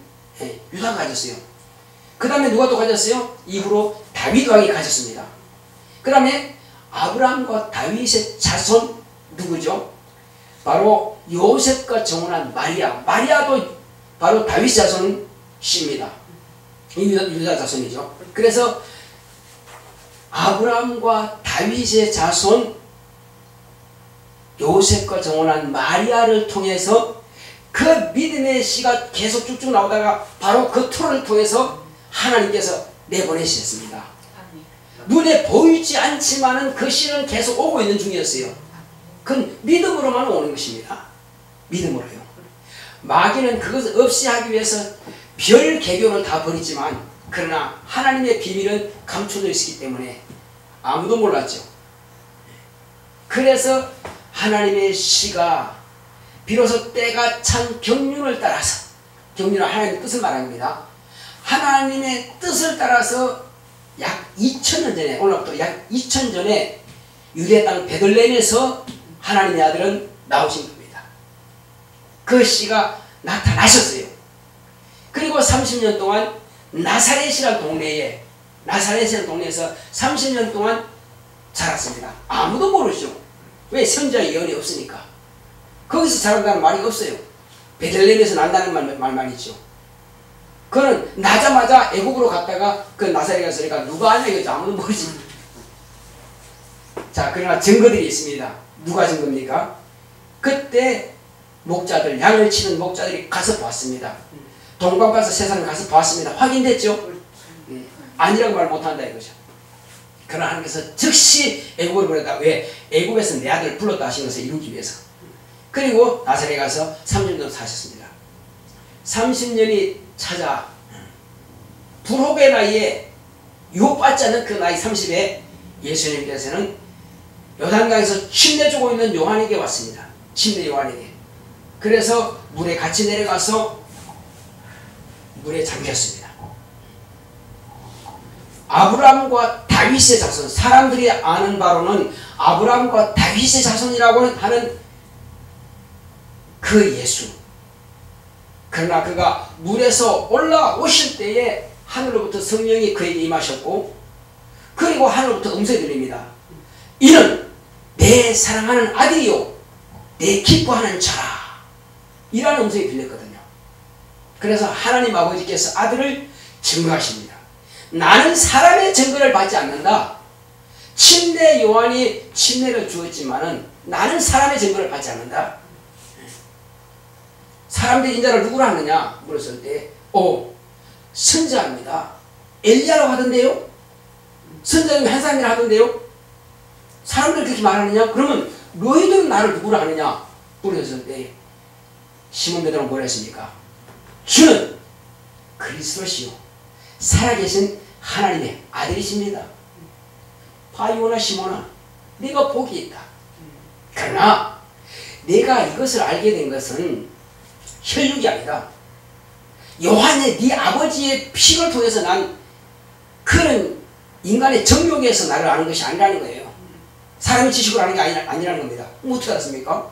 유다가 가졌어요. 그 다음에 누가 또 가졌어요? 이후로 다윗 왕이 가졌습니다. 그 다음에 아브라함과 다윗의 자손 누구죠? 바로 요셉과 정혼한 마리아. 마리아도 바로 다윗 자손 씨입니다. 유다 자손이죠. 그래서 아브라함과 다윗의 자손 요셉과 정혼한 마리아를 통해서 그 믿음의 씨가 계속 쭉쭉 나오다가 바로 그 토를 통해서 하나님께서 내보내셨습니다. 눈에 보이지 않지만은 그 씨는 계속 오고 있는 중이었어요. 그건 믿음으로만 오는 것입니다. 믿음으로요. 마귀는 그것을 없이 하기 위해서 별 개교를 다 버리지만, 그러나 하나님의 비밀은 감춰져 있었기 때문에 아무도 몰랐죠. 그래서 하나님의 씨가 비로소 때가 찬 경륜을 따라서, 경륜은 하나님의 뜻을 말합니다. 하나님의 뜻을 따라서 약 2000년 전에, 오늘부터 약 2000년 전에 유대 땅 베들레헴에서 하나님의 아들은 나오신 겁니다. 그 씨가 나타나셨어요. 그리고 30년 동안 나사렛이라는 동네에서 30년 동안 자랐습니다. 아무도 모르죠. 왜? 선지자의 예언이 없으니까. 거기서 자란다는 말이 없어요. 베들레헴에서 난다는 말만 있죠. 그는 나자마자 애국으로 갔다가 그 나사렛에 갔으니까 누가 아냐 이거죠. 아무도 모르지. 자, 그러나 증거들이 있습니다. 누가 증거입니까? 그때 목자들, 양을 치는 목자들이 가서 보았습니다. 동방 가서 세상을 가서 보았습니다. 확인됐죠? 아니라고 말 못한다 이거죠. 그러나 하나님께서 즉시 애굽으로 보냈다. 왜? 애굽에서 내 아들을 불렀다 하신 것을 이루기 위해서. 그리고 나사렛에 가서 30년 사셨습니다. 30년이 찾아 불혹의 나이에 유혹받지 않는 그 나이 30에 예수님께서는 요단강에서 침례주고 있는 요한에게 왔습니다. 침례 요한에게. 그래서 물에 같이 내려가서 물에 잠겼습니다. 아브라함과 다윗의 자손, 사람들이 아는 바로는 아브라함과 다윗의 자손이라고 하는 그 예수. 그러나 그가 물에서 올라오실 때에 하늘로부터 성령이 그에게 임하셨고, 그리고 하늘로부터 음성이 들립니다. 이는 내 사랑하는 아들이요 내 기뻐하는 자라 이라는 음성이 들렸거든요. 그래서 하나님 아버지께서 아들을 증거하십니다. 나는 사람의 증거를 받지 않는다. 침례 요한이 침례를 주었지만은 나는 사람의 증거를 받지 않는다. 사람들이 인자를 누구로 하느냐 물었을 때 선지자입니다. 엘리야라고 하던데요. 선지자님 한 사람이라 하던데요. 사람들이 그렇게 말하느냐? 그러면 너희들은 나를 누구로 하느냐 물었을 때 시몬 베드로는 뭐라 했습니까? 주는 그리스도시요 살아계신 하나님의 아들이십니다. 바요나 시몬아, 네가 복이 있다. 그러나 내가 이것을 알게 된 것은 혈육이 아니다. 요한의 네 아버지의 피를 통해서 난 그런 인간의 정욕에서 나를 아는 것이 아니라는 거예요. 사람의 지식으로 아는 게 아니라는 겁니다. 어떻게 알았습니까?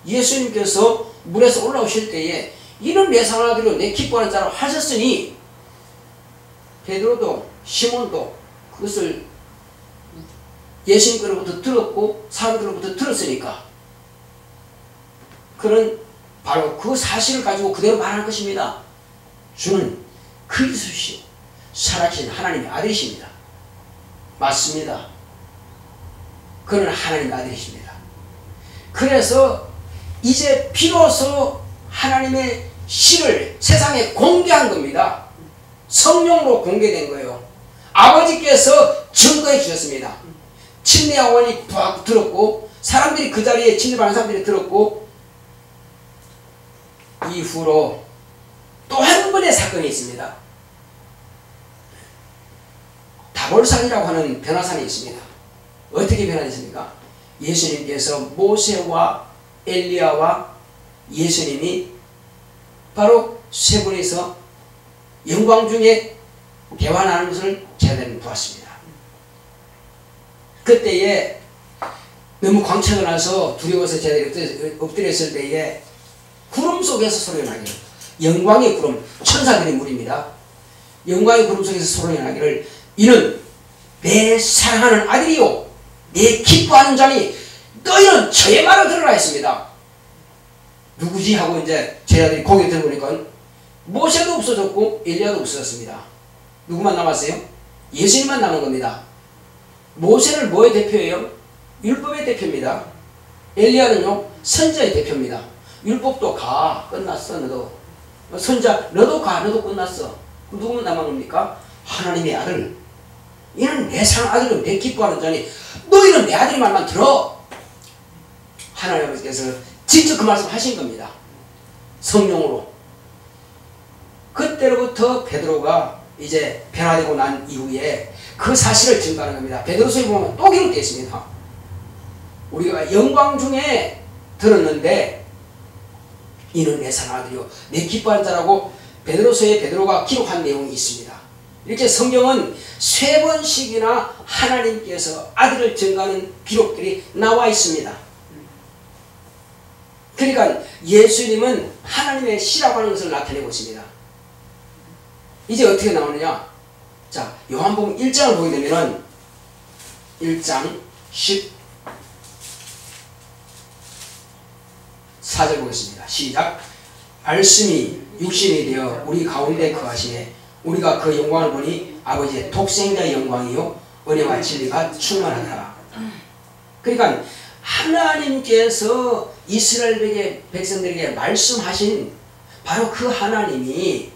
예수님께서 물에서 올라오실 때에 이는 내 사랑하는 아들이요 내 기뻐하는 자라고 하셨으니 베드로도 시몬도 그것을 예수님께로부터 들었고 사람들로부터 들었으니까 그는 바로 그 사실을 가지고 그대로 말하는 것입니다. 주는 그리스도시요 살아계신 하나님의 아들이십니다. 맞습니다. 그는 하나님의 아들이십니다. 그래서 이제 비로소 하나님의 씨를 세상에 공개한 겁니다. 성령으로 공개된 거예요. 아버지께서 증거해 주셨습니다. 침례 요한이 들었고 사람들이 그 자리에 침례받은 사람들이 들었고 이후로 또 한 번의 사건이 있습니다. 다볼산이라고 하는 변화산이 있습니다. 어떻게 변화됐습니까? 예수님께서 모세와 엘리야와 예수님이 바로 세 분이서 영광 중에 대화 나누는 것을 제자들은 보았습니다. 그때에 너무 광채가 나서 두려워서 제자들이 엎드렸을 때에 구름 속에서 소리가 나기를, 영광의 구름, 천사들의 물입니다. 영광의 구름 속에서 소리가 나기를 이는 내 사랑하는 아들이요 내 기뻐하는 자니 너희는 저의 말을 들으라 했습니다. 누구지 하고 이제 제자들이 고개 들어보니까 모세도 없어졌고 엘리야도 없어졌습니다. 누구만 남았어요? 예수님만 남은 겁니다. 모세는 뭐의 대표예요? 율법의 대표입니다. 엘리야는요 선지자의 대표입니다. 율법도 가 끝났어. 너도 선지자 너도 가 너도 끝났어. 그럼 누구만 남은 겁니까? 하나님의 아들. 이는 내 사랑하는 아들이요 내 기뻐하는 자니 너희는 내 아들의 말만 들어. 하나님 아버지께서 직접 그 말씀 하신 겁니다. 성령으로. 그때로부터 베드로가 이제 변화되고 난 이후에 그 사실을 증거하는 겁니다. 베드로서에 보면 또 기록되어 있습니다. 우리가 영광 중에 들었는데 이는 내 사랑하는 아들이요 내 기뻐하는 자라고 베드로서에 베드로가 기록한 내용이 있습니다. 이렇게 성경은 세 번씩이나 하나님께서 아들을 증거하는 기록들이 나와 있습니다. 그러니까 예수님은 하나님의 씨라고 하는 것을 나타내고 있습니다. 이제 어떻게 나오느냐? 자, 요한복음 1장을 보게 되면은 1장 14절 보겠습니다. 시작. 말씀이 육신이 되어 우리 가운데 거하시네 우리가 그 영광을 보니 아버지의 독생자의 영광이요 은혜와 진리가 충만하더라. 그러니까 하나님께서 이스라엘 백성들에게 말씀하신 바로 그 하나님이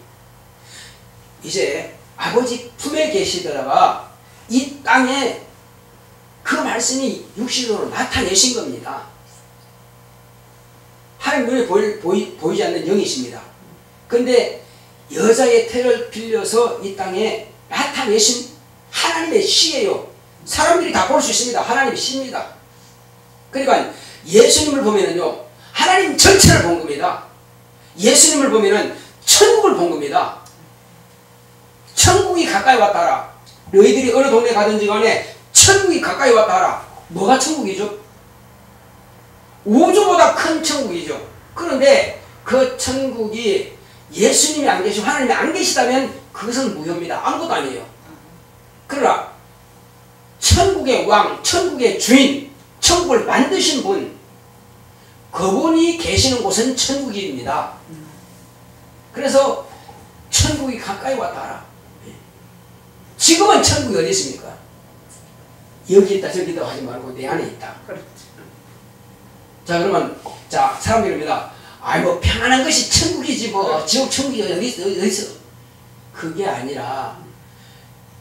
이제 아버지 품에 계시다가 이 땅에 그 말씀이 육신으로 나타내신 겁니다. 하나님 눈에 보이지 않는 영이십니다. 그런데 여자의 태를 빌려서 이 땅에 나타내신 하나님의 시예요. 사람들이 다 볼 수 있습니다. 하나님의 시입니다. 그러니까 예수님을 보면은요, 하나님 전체를 본 겁니다. 예수님을 보면은 천국을 본 겁니다. 천국이 가까이 왔다 하라. 너희들이 어느 동네 가든지 간에 천국이 가까이 왔다 하라. 뭐가 천국이죠? 우주보다 큰 천국이죠. 그런데 그 천국이 예수님이 안 계시고 하나님이 안 계시다면 그것은 무효입니다. 아무것도 아니에요. 그러나 천국의 왕, 천국의 주인, 천국을 만드신 분, 그분이 계시는 곳은 천국입니다. 그래서 천국이 가까이 왔다 하라. 지금은 천국이 어디 있습니까? 여기 있다 저기 있다 하지 말고 내 안에 있다. 자, 그러면 자, 사람들이 그럽니다. 아이 뭐 평안한 것이 천국이지 뭐 지옥 천국이 어디 있어? 그게 아니라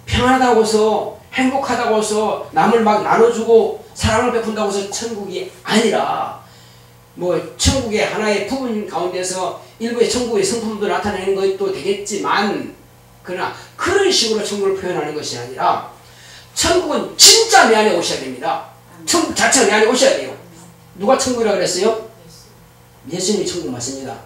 평안하다고 해서 행복하다고 해서 남을 막 나눠주고 사랑을 베푼다고 해서 천국이 아니라 뭐 천국의 하나의 부분 가운데서 일부의 천국의 성품도 나타내는 것도 되겠지만, 그러나 그런 식으로 천국을 표현하는 것이 아니라 천국은 진짜 내 안에 오셔야 됩니다. 천국 자체가 내 안에 오셔야 돼요. 누가 천국이라고 그랬어요? 예수님이 천국 맞습니다.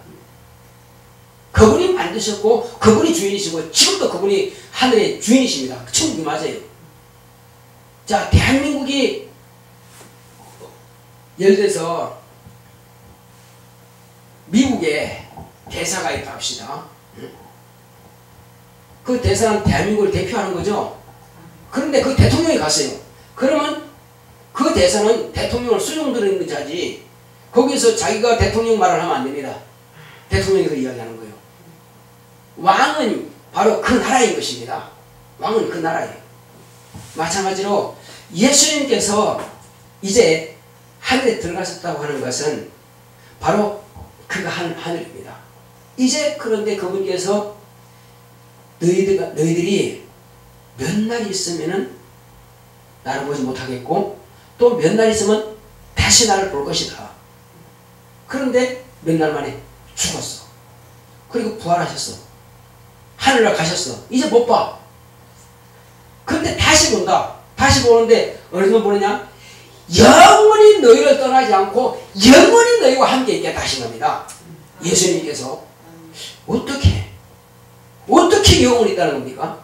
그분이 만드셨고 그분이 주인이시고 지금도 그분이 하늘의 주인이십니다. 천국이 맞아요. 자, 대한민국이 예를 들어서 미국에 대사가 있다 합시다. 그 대사는 대한민국을 대표하는 거죠. 그런데 그 대통령이 갔어요. 그러면 그 대사는 대통령을 수용드리는 자지 거기서 자기가 대통령 말을 하면 안 됩니다. 대통령이 그 이야기하는 거예요. 왕은 바로 그 나라인 것입니다. 왕은 그 나라예요. 마찬가지로 예수님께서 이제 하늘에 들어가셨다고 하는 것은 바로 그가 한 하늘입니다. 이제 그런데 그분께서 너희들이 몇 날 있으면은 나를 보지 못하겠고 또 몇 날 있으면 다시 나를 볼 것이다. 그런데 몇 날 만에 죽었어. 그리고 부활하셨어. 하늘로 가셨어. 이제 못 봐. 그런데 다시 본다. 다시 보는데 어느 정도 보느냐? 영원히 너희를 떠나지 않고 영원히 너희와 함께 있겠다 하신 겁니다. 예수님께서 어떻게 영원히 있다는 겁니까?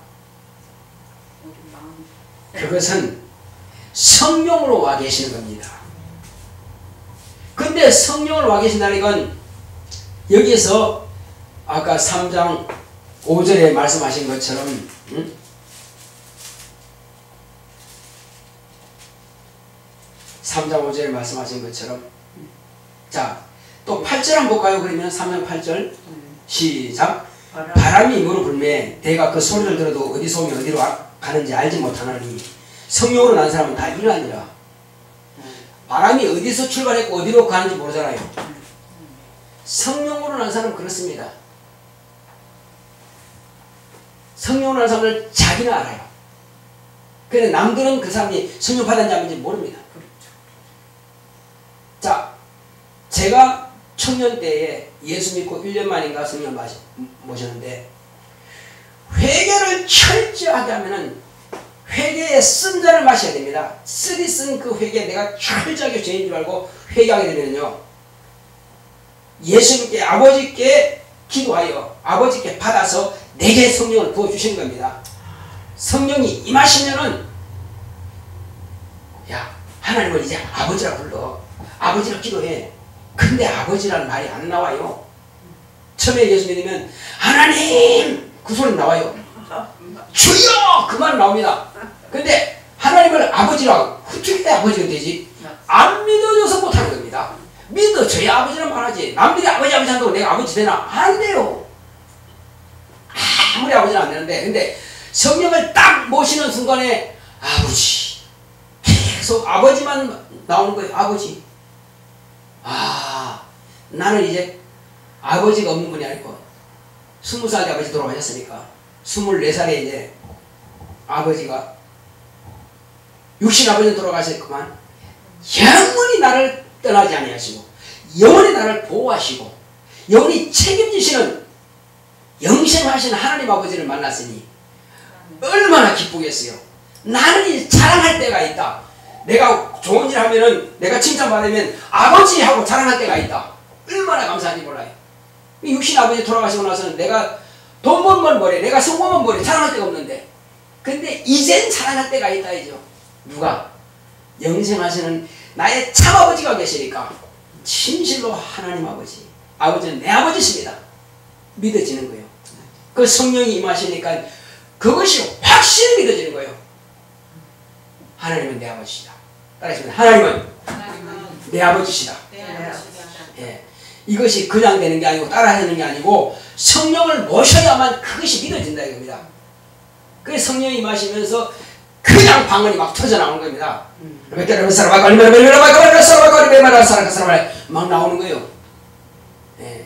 그것은 성령으로 와 계시는 겁니다. 근데 성령으로 와 계신다는 건 여기에서 아까 3장 5절에 말씀하신 것처럼 3장 5절에 말씀하신 것처럼 자, 또 8절 한번 볼까요? 그러면 3장 8절 시작. 바람이 임으로 불매 내가 그 소리를 들어도 어디서 오면 어디로 가는지 알지 못하나니 성령으로 난 사람은 다 이러하니라. 바람이 어디서 출발했고 어디로 가는지 모르잖아요. 성령으로 난 사람은 그렇습니다. 성령으로 난 사람을 자기는 알아요. 그런데 남들은 그 사람이 성령 받았는지 안 받았는지 모릅니다. 자, 제가 청년 때에 예수 믿고 1년 만인가 성령 모셨는데 회개를 철저하게 하면은 회개에 쓴 잔을 마셔야 됩니다. 쓰리 쓴 그 회개에 내가 철저하게 죄인 줄 알고 회개하게 되면요, 예수님께 아버지께 기도하여 아버지께 받아서 내게 성령을 부어주시는 겁니다. 성령이 임하시면은 야, 하나님을 이제 아버지라 불러. 아버지라 기도해. 근데 아버지라는 말이 안 나와요. 처음에 예수 믿으면 하나님 그 소리 나와요. 주여 그 말 나옵니다. 근데 하나님을 아버지라고 어떻게 아버지가 되지? 안 믿어줘서 못하는 겁니다. 믿어줘야 아버지란 말하지. 남들이 아버지 한다고 내가 아버지 되나? 안 돼요. 아무리 아버지는 안 되는데, 근데 성령을 딱 모시는 순간에 아버지 계속 아버지만 나오는 거예요. 아버지. 아, 나는 이제 아버지가 없는 분이 아니고 20살에 아버지 돌아가셨으니까 24살에 이제 아버지가 육신 아버지는 돌아가셨구만 영원히 나를 떠나지 아니하시고 영원히 나를 보호하시고 영원히 책임지시는 영생하신 하나님 아버지를 만났으니 얼마나 기쁘겠어요. 나는 이 자랑할 때가 있다. 내가 좋은 일 하면은 내가 칭찬받으면 아버지하고 자랑할 때가 있다. 얼마나 감사한지 몰라요. 육신 아버지 돌아가시고 나서는 내가 돈 벌면 뭐래, 내가 성공하면 뭐래, 자랑할 데가 없는데, 근데 이젠 자랑할 때가 있다 이죠. 누가? 영생하시는 나의 참아버지가 계시니까 진실로 하나님 아버지, 아버지는 내 아버지십니다. 믿어지는 거예요. 그 성령이 임하시니까 그것이 확실히 믿어지는 거예요. 하나님은 내 아버지시다. 따라하시면 하나님은 내 아버지시다. 예. 이것이 그냥 되는 게 아니고 따라하는 게 아니고 성령을 모셔야만 그것이 믿어진다 이겁니다. 그래서 성령이 임하시면서 그냥 방언이 막 터져나오는 겁니다. 막 나오는 거예요. 예.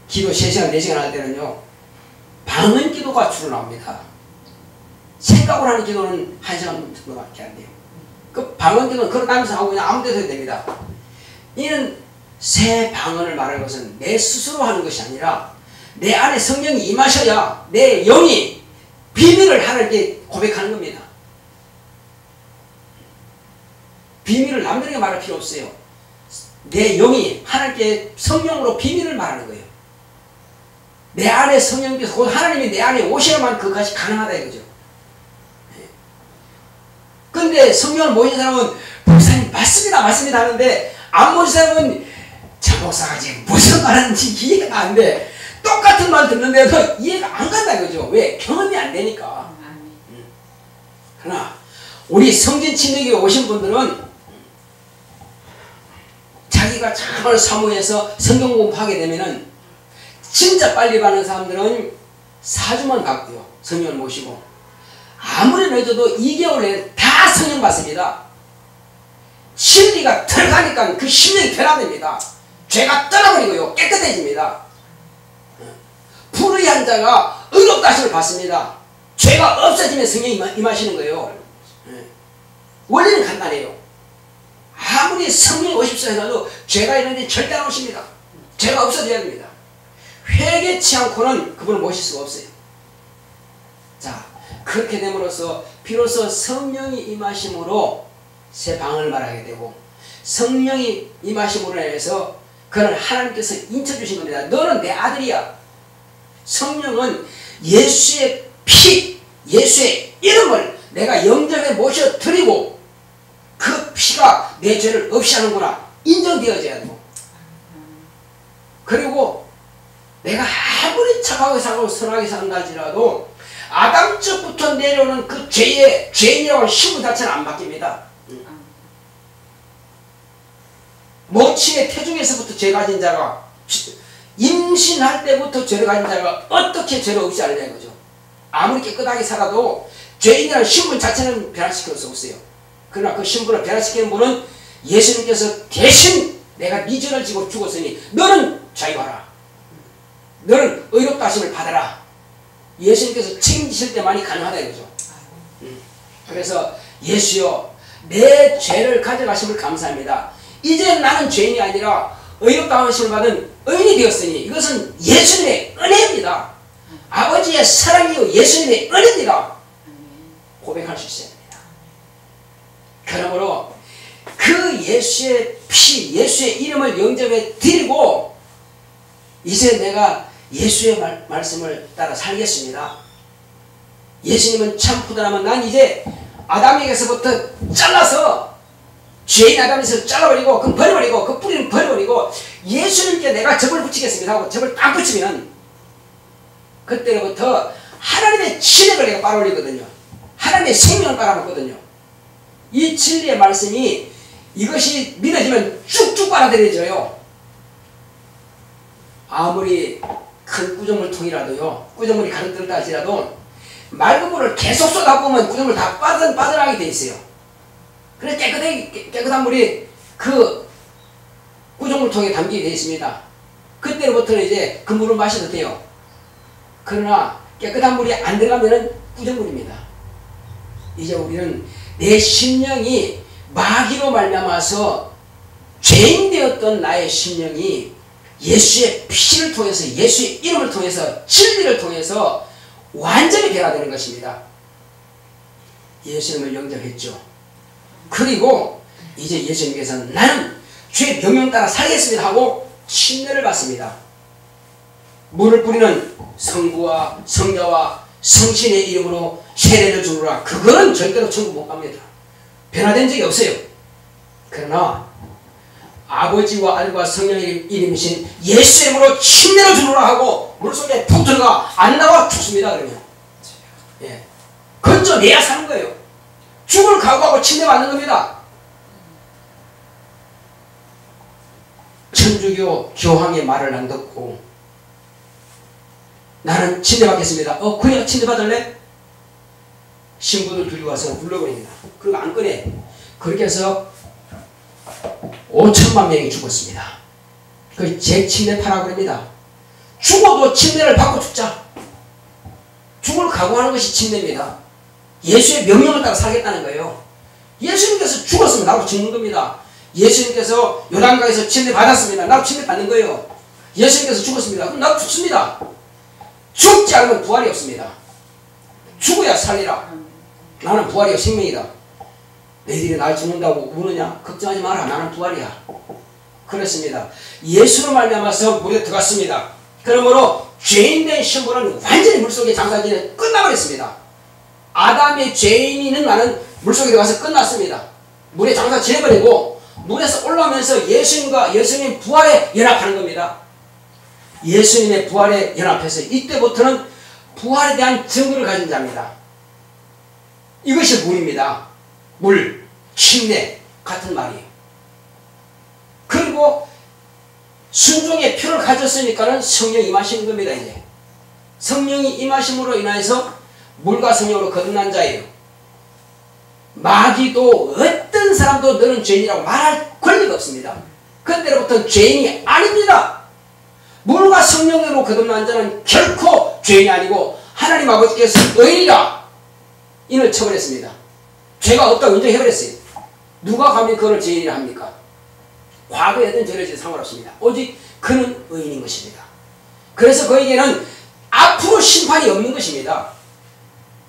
기도 3시간 4시간 할 때는요 방언 기도가 주로 나옵니다. 생각을 하는 기도는 1시간 정도밖에 안 돼요. 그 방언 기도는 걸어다니면서 하고 그냥 아무 데서 해도 됩니다. 이는 새 방언을 말하는 것은 내 스스로 하는 것이 아니라 내 안에 성령이 임하셔야 내 영이 비밀을 하나님께 고백하는 겁니다. 비밀을 남들에게 말할 필요 없어요. 내 영이 하나님께 성령으로 비밀을 말하는 거예요. 내 안에 성령께서 곧 하나님이 내 안에 오셔야만 그것이 가능하다 이거죠. 근데 성령을 모신 사람은 목사님 맞습니다 맞습니다 하는데 안 모신 사람은 저 목사가 지금 무슨 말하는지 이해가 안 돼. 똑같은 말 듣는데도 이해가 안 간다 이거죠. 왜? 경험이 안 되니까. 그러나 우리 성진 친척에 오신 분들은 자기가 정말 사모해서 성경 공부하게 되면은 진짜 빨리 받는 사람들은 4주만 받고요. 성령을 모시고 아무리 늦어도 2개월 내에 다 성령 받습니다. 진리가 들어가니까 그 심령이 변화됩니다. 죄가 떠나버리고요. 깨끗해집니다. 불의한 자가 의롭다 하심을 받습니다. 죄가 없어지면 성령이 임하시는 거예요. 원리는 간단해요. 아무리 성령이 오십시오 해도 죄가 있는데 절대 안 오십니다. 죄가 없어져야 됩니다. 회개치 않고는 그분을 모실 수가 없어요. 자, 그렇게 됨으로써 비로소 성령이 임하심으로 새 방언을 말하게 되고 성령이 임하심으로 인해서 그는 하나님께서 인쳐주신 겁니다. 너는 내 아들이야. 성령은 예수의 피, 예수의 이름을 내가 영접에 모셔드리고 그 피가 내 죄를 없이 하는구나 인정되어져야 되고, 그리고 내가 아무리 착하게 살고 선하게 산다 할지라도 아담 쪽부터 내려오는 그 죄의 죄인이라고 신분 자체는 안 바뀝니다. 모친의 태중에서부터 죄 가진 자가 임신할 때부터 죄를 가진 자가 어떻게 죄를 없이 하느냐 이거죠. 아무리 깨끗하게 살아도 죄인이라는 신분 자체는 변화시킬 수 없어요. 그러나 그 신분을 변화시키는 분은 예수님께서 대신 내가 네 죄를 지고 죽었으니 너는 자유하라. 너는 의롭다 하심을 받아라. 예수님께서 책임지실 때만이 가능하다 이거죠. 그래서 예수여 내 죄를 가져가심을 감사합니다. 이제 나는 죄인이 아니라 의롭다 하심을 받은 의인이 되었으니 이것은 예수님의 은혜입니다. 아버지의 사랑이요 예수님의 은혜입니다. 고백할 수 있어야 됩니다. 그러므로 그 예수의 피, 예수의 이름을 영접해 드리고 이제 내가 예수의 말씀을 따라 살겠습니다. 예수님은 참 푸드라면 난 이제 아담에게서부터 잘라서 죄인 아담에서 잘라버리고 그 버려버리고 그 뿌리는 버려버리고 예수님께 내가 접을 붙이겠습니다 하고 접을 딱 붙이면 그때부터 하나님의 진액을 내가 빨아올리거든요. 하나님의 생명을 빨아먹거든요. 이 진리의 말씀이 이것이 믿어지면 쭉쭉 빨아들여져요. 아무리 큰 구조물통이라도요, 구조물이 가득 들었다 할지라도 맑은 물을 계속 쏟아부으면 구조물 다 빠져나가게 돼 있어요. 그래서 깨끗한 물이 그 구조물통에 담기게 되어 있습니다. 그때로부터는 이제 그 물을 마셔도 돼요. 그러나 깨끗한 물이 안 들어가면 구조물입니다. 이제 우리는 내 심령이 마귀로 말미암아서 죄인 되었던 나의 심령이 예수의 피를 통해서, 예수의 이름을 통해서, 진리를 통해서 완전히 변화되는 것입니다. 예수님을 영접했죠. 그리고 이제 예수님께서는 나는 주의 명령 따라 살겠습니다 하고 침례를 받습니다. 물을 뿌리는 성부와 성자와 성신의 이름으로 세례를 주노라. 그거는 절대로 천국 못 갑니다. 변화된 적이 없어요. 그러나 아버지와 아들과 성령의 이름이신 예수의 이름으로 침례를 주노라 하고 물속에 푹 들어가 안 나와 죽습니다. 그러면 예. 건져내야 사는 거예요. 죽을 각오하고 침례 받는 겁니다. 천주교 교황의 말을 안 듣고 나는 침례 받겠습니다. 그래 침례 받을래? 신부들 둘이 와서 불러버립니다. 그리고 안 꺼내. 그렇게 해서 5천만 명이 죽었습니다. 그 재침례파라고 합니다. 죽어도 침례를 받고 죽자. 죽을 각오하는 것이 침례입니다. 예수의 명령을 따라 살겠다는 거예요. 예수님께서 죽었으면 나도 죽는 겁니다. 예수님께서 요단강에서 침례 받았습니다. 나도 침례 받는 거예요. 예수님께서 죽었습니다. 그럼 나도 죽습니다. 죽지 않으면 부활이 없습니다. 죽어야 살리라. 나는 부활이요 생명이다. 너희들이 날 죽는다고 우느냐? 걱정하지 마라. 나는 부활이야. 그렇습니다. 예수로 말미암아서 물에 들어갔습니다. 그러므로 죄인된 신부는 완전히 물속에 장사지는 끝나버렸습니다. 아담의 죄인이는 나는 물속에 들어가서 끝났습니다. 물에 장사 지내버리고 물에서 올라오면서 예수님과 예수님 부활에 연합하는 겁니다. 예수님의 부활에 연합해서 이때부터는 부활에 대한 증거를 가진 자입니다. 이것이 물입니다. 물, 침례 같은 말이에요. 그리고 순종의 표를 가졌으니까는 성령이 임하시는 겁니다. 이제 성령이 임하심으로 인해서 물과 성령으로 거듭난 자예요. 마귀도 어떤 사람도 너는 죄인이라고 말할 권리가 없습니다. 그때로부터는 죄인이 아닙니다. 물과 성령으로 거듭난 자는 결코 죄인이 아니고 하나님 아버지께서 의인이라 인을 처벌했습니다. 죄가 없다고 인정해버렸어요. 누가 감히 그를 죄인이라 합니까? 과거에든 저래도 상관없습니다. 오직 그는 의인인 것입니다. 그래서 그에게는 앞으로 심판이 없는 것입니다.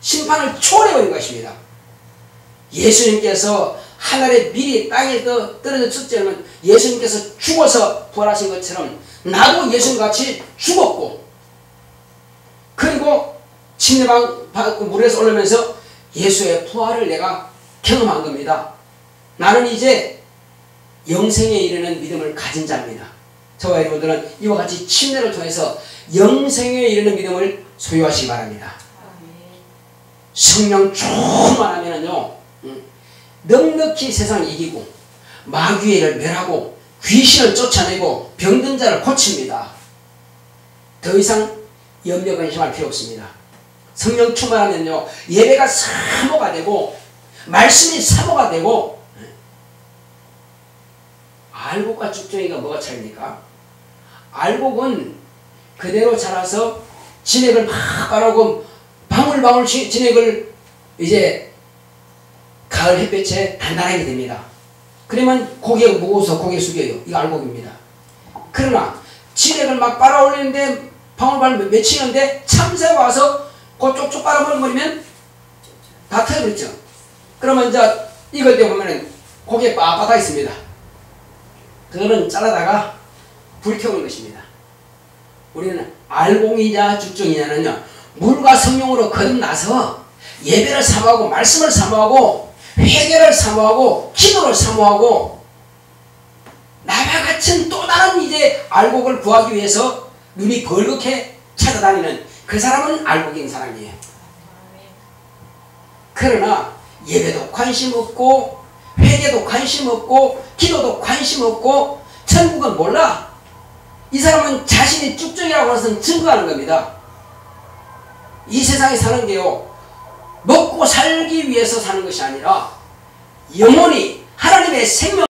심판을 초월해버린 것입니다. 예수님께서 하늘에 미리 땅에 떨어져 죽지 않으면 예수님께서 죽어서 부활하신 것처럼 나도 예수님같이 죽었고, 그리고 침례방 물에서 올라오면서 예수의 부활을 내가 경험한 겁니다. 나는 이제 영생에 이르는 믿음을 가진 자입니다. 저와 여러분들은 이와 같이 침례를 통해서 영생에 이르는 믿음을 소유하시기 바랍니다. 성령 충만하면은요, 넉넉히 세상을 이기고 마귀의 일을 멸하고 귀신을 쫓아내고 병든 자를 고칩니다. 더 이상 염려 근심할 필요 없습니다. 성령 충만하면요, 예배가 사모가 되고 말씀이 사모가 되고. 알곡과 쭉정이가 뭐가 차이입니까? 알곡은 그대로 자라서 진액을 막 빨아오고 방울방울 진액을 이제 가을 햇볕에 단단하게 됩니다. 그러면 고개가 무거워서 고개 숙여요. 이거 알곡입니다. 그러나 진액을 막 빨아올리는데 방울방울 맺히는데 참새가 와서 그 쪽쪽 빨아버리면 다 터져버렸죠. 그러면 이제 이걸 때 보면 고개 빳빳하게 있습니다. 그거는 잘라다가 불태우는 것입니다. 우리는 알곡이냐 죽정이냐는요, 물과 성령으로 거듭나서 예배를 사모하고 말씀을 사모하고 회개를 사모하고 기도를 사모하고 나와 같은 또 다른 이제 알곡을 구하기 위해서 눈이 벌겋게 찾아다니는 그 사람은 알곡인 사람이에요. 그러나 예배도 관심 없고 회개도 관심 없고 기도도 관심 없고 천국은 몰라. 이 사람은 자신이 쭉정이라고 해서 증거하는 겁니다. 이 세상에 사는 게요, 먹고 살기 위해서 사는 것이 아니라 영원히 하나님의 생명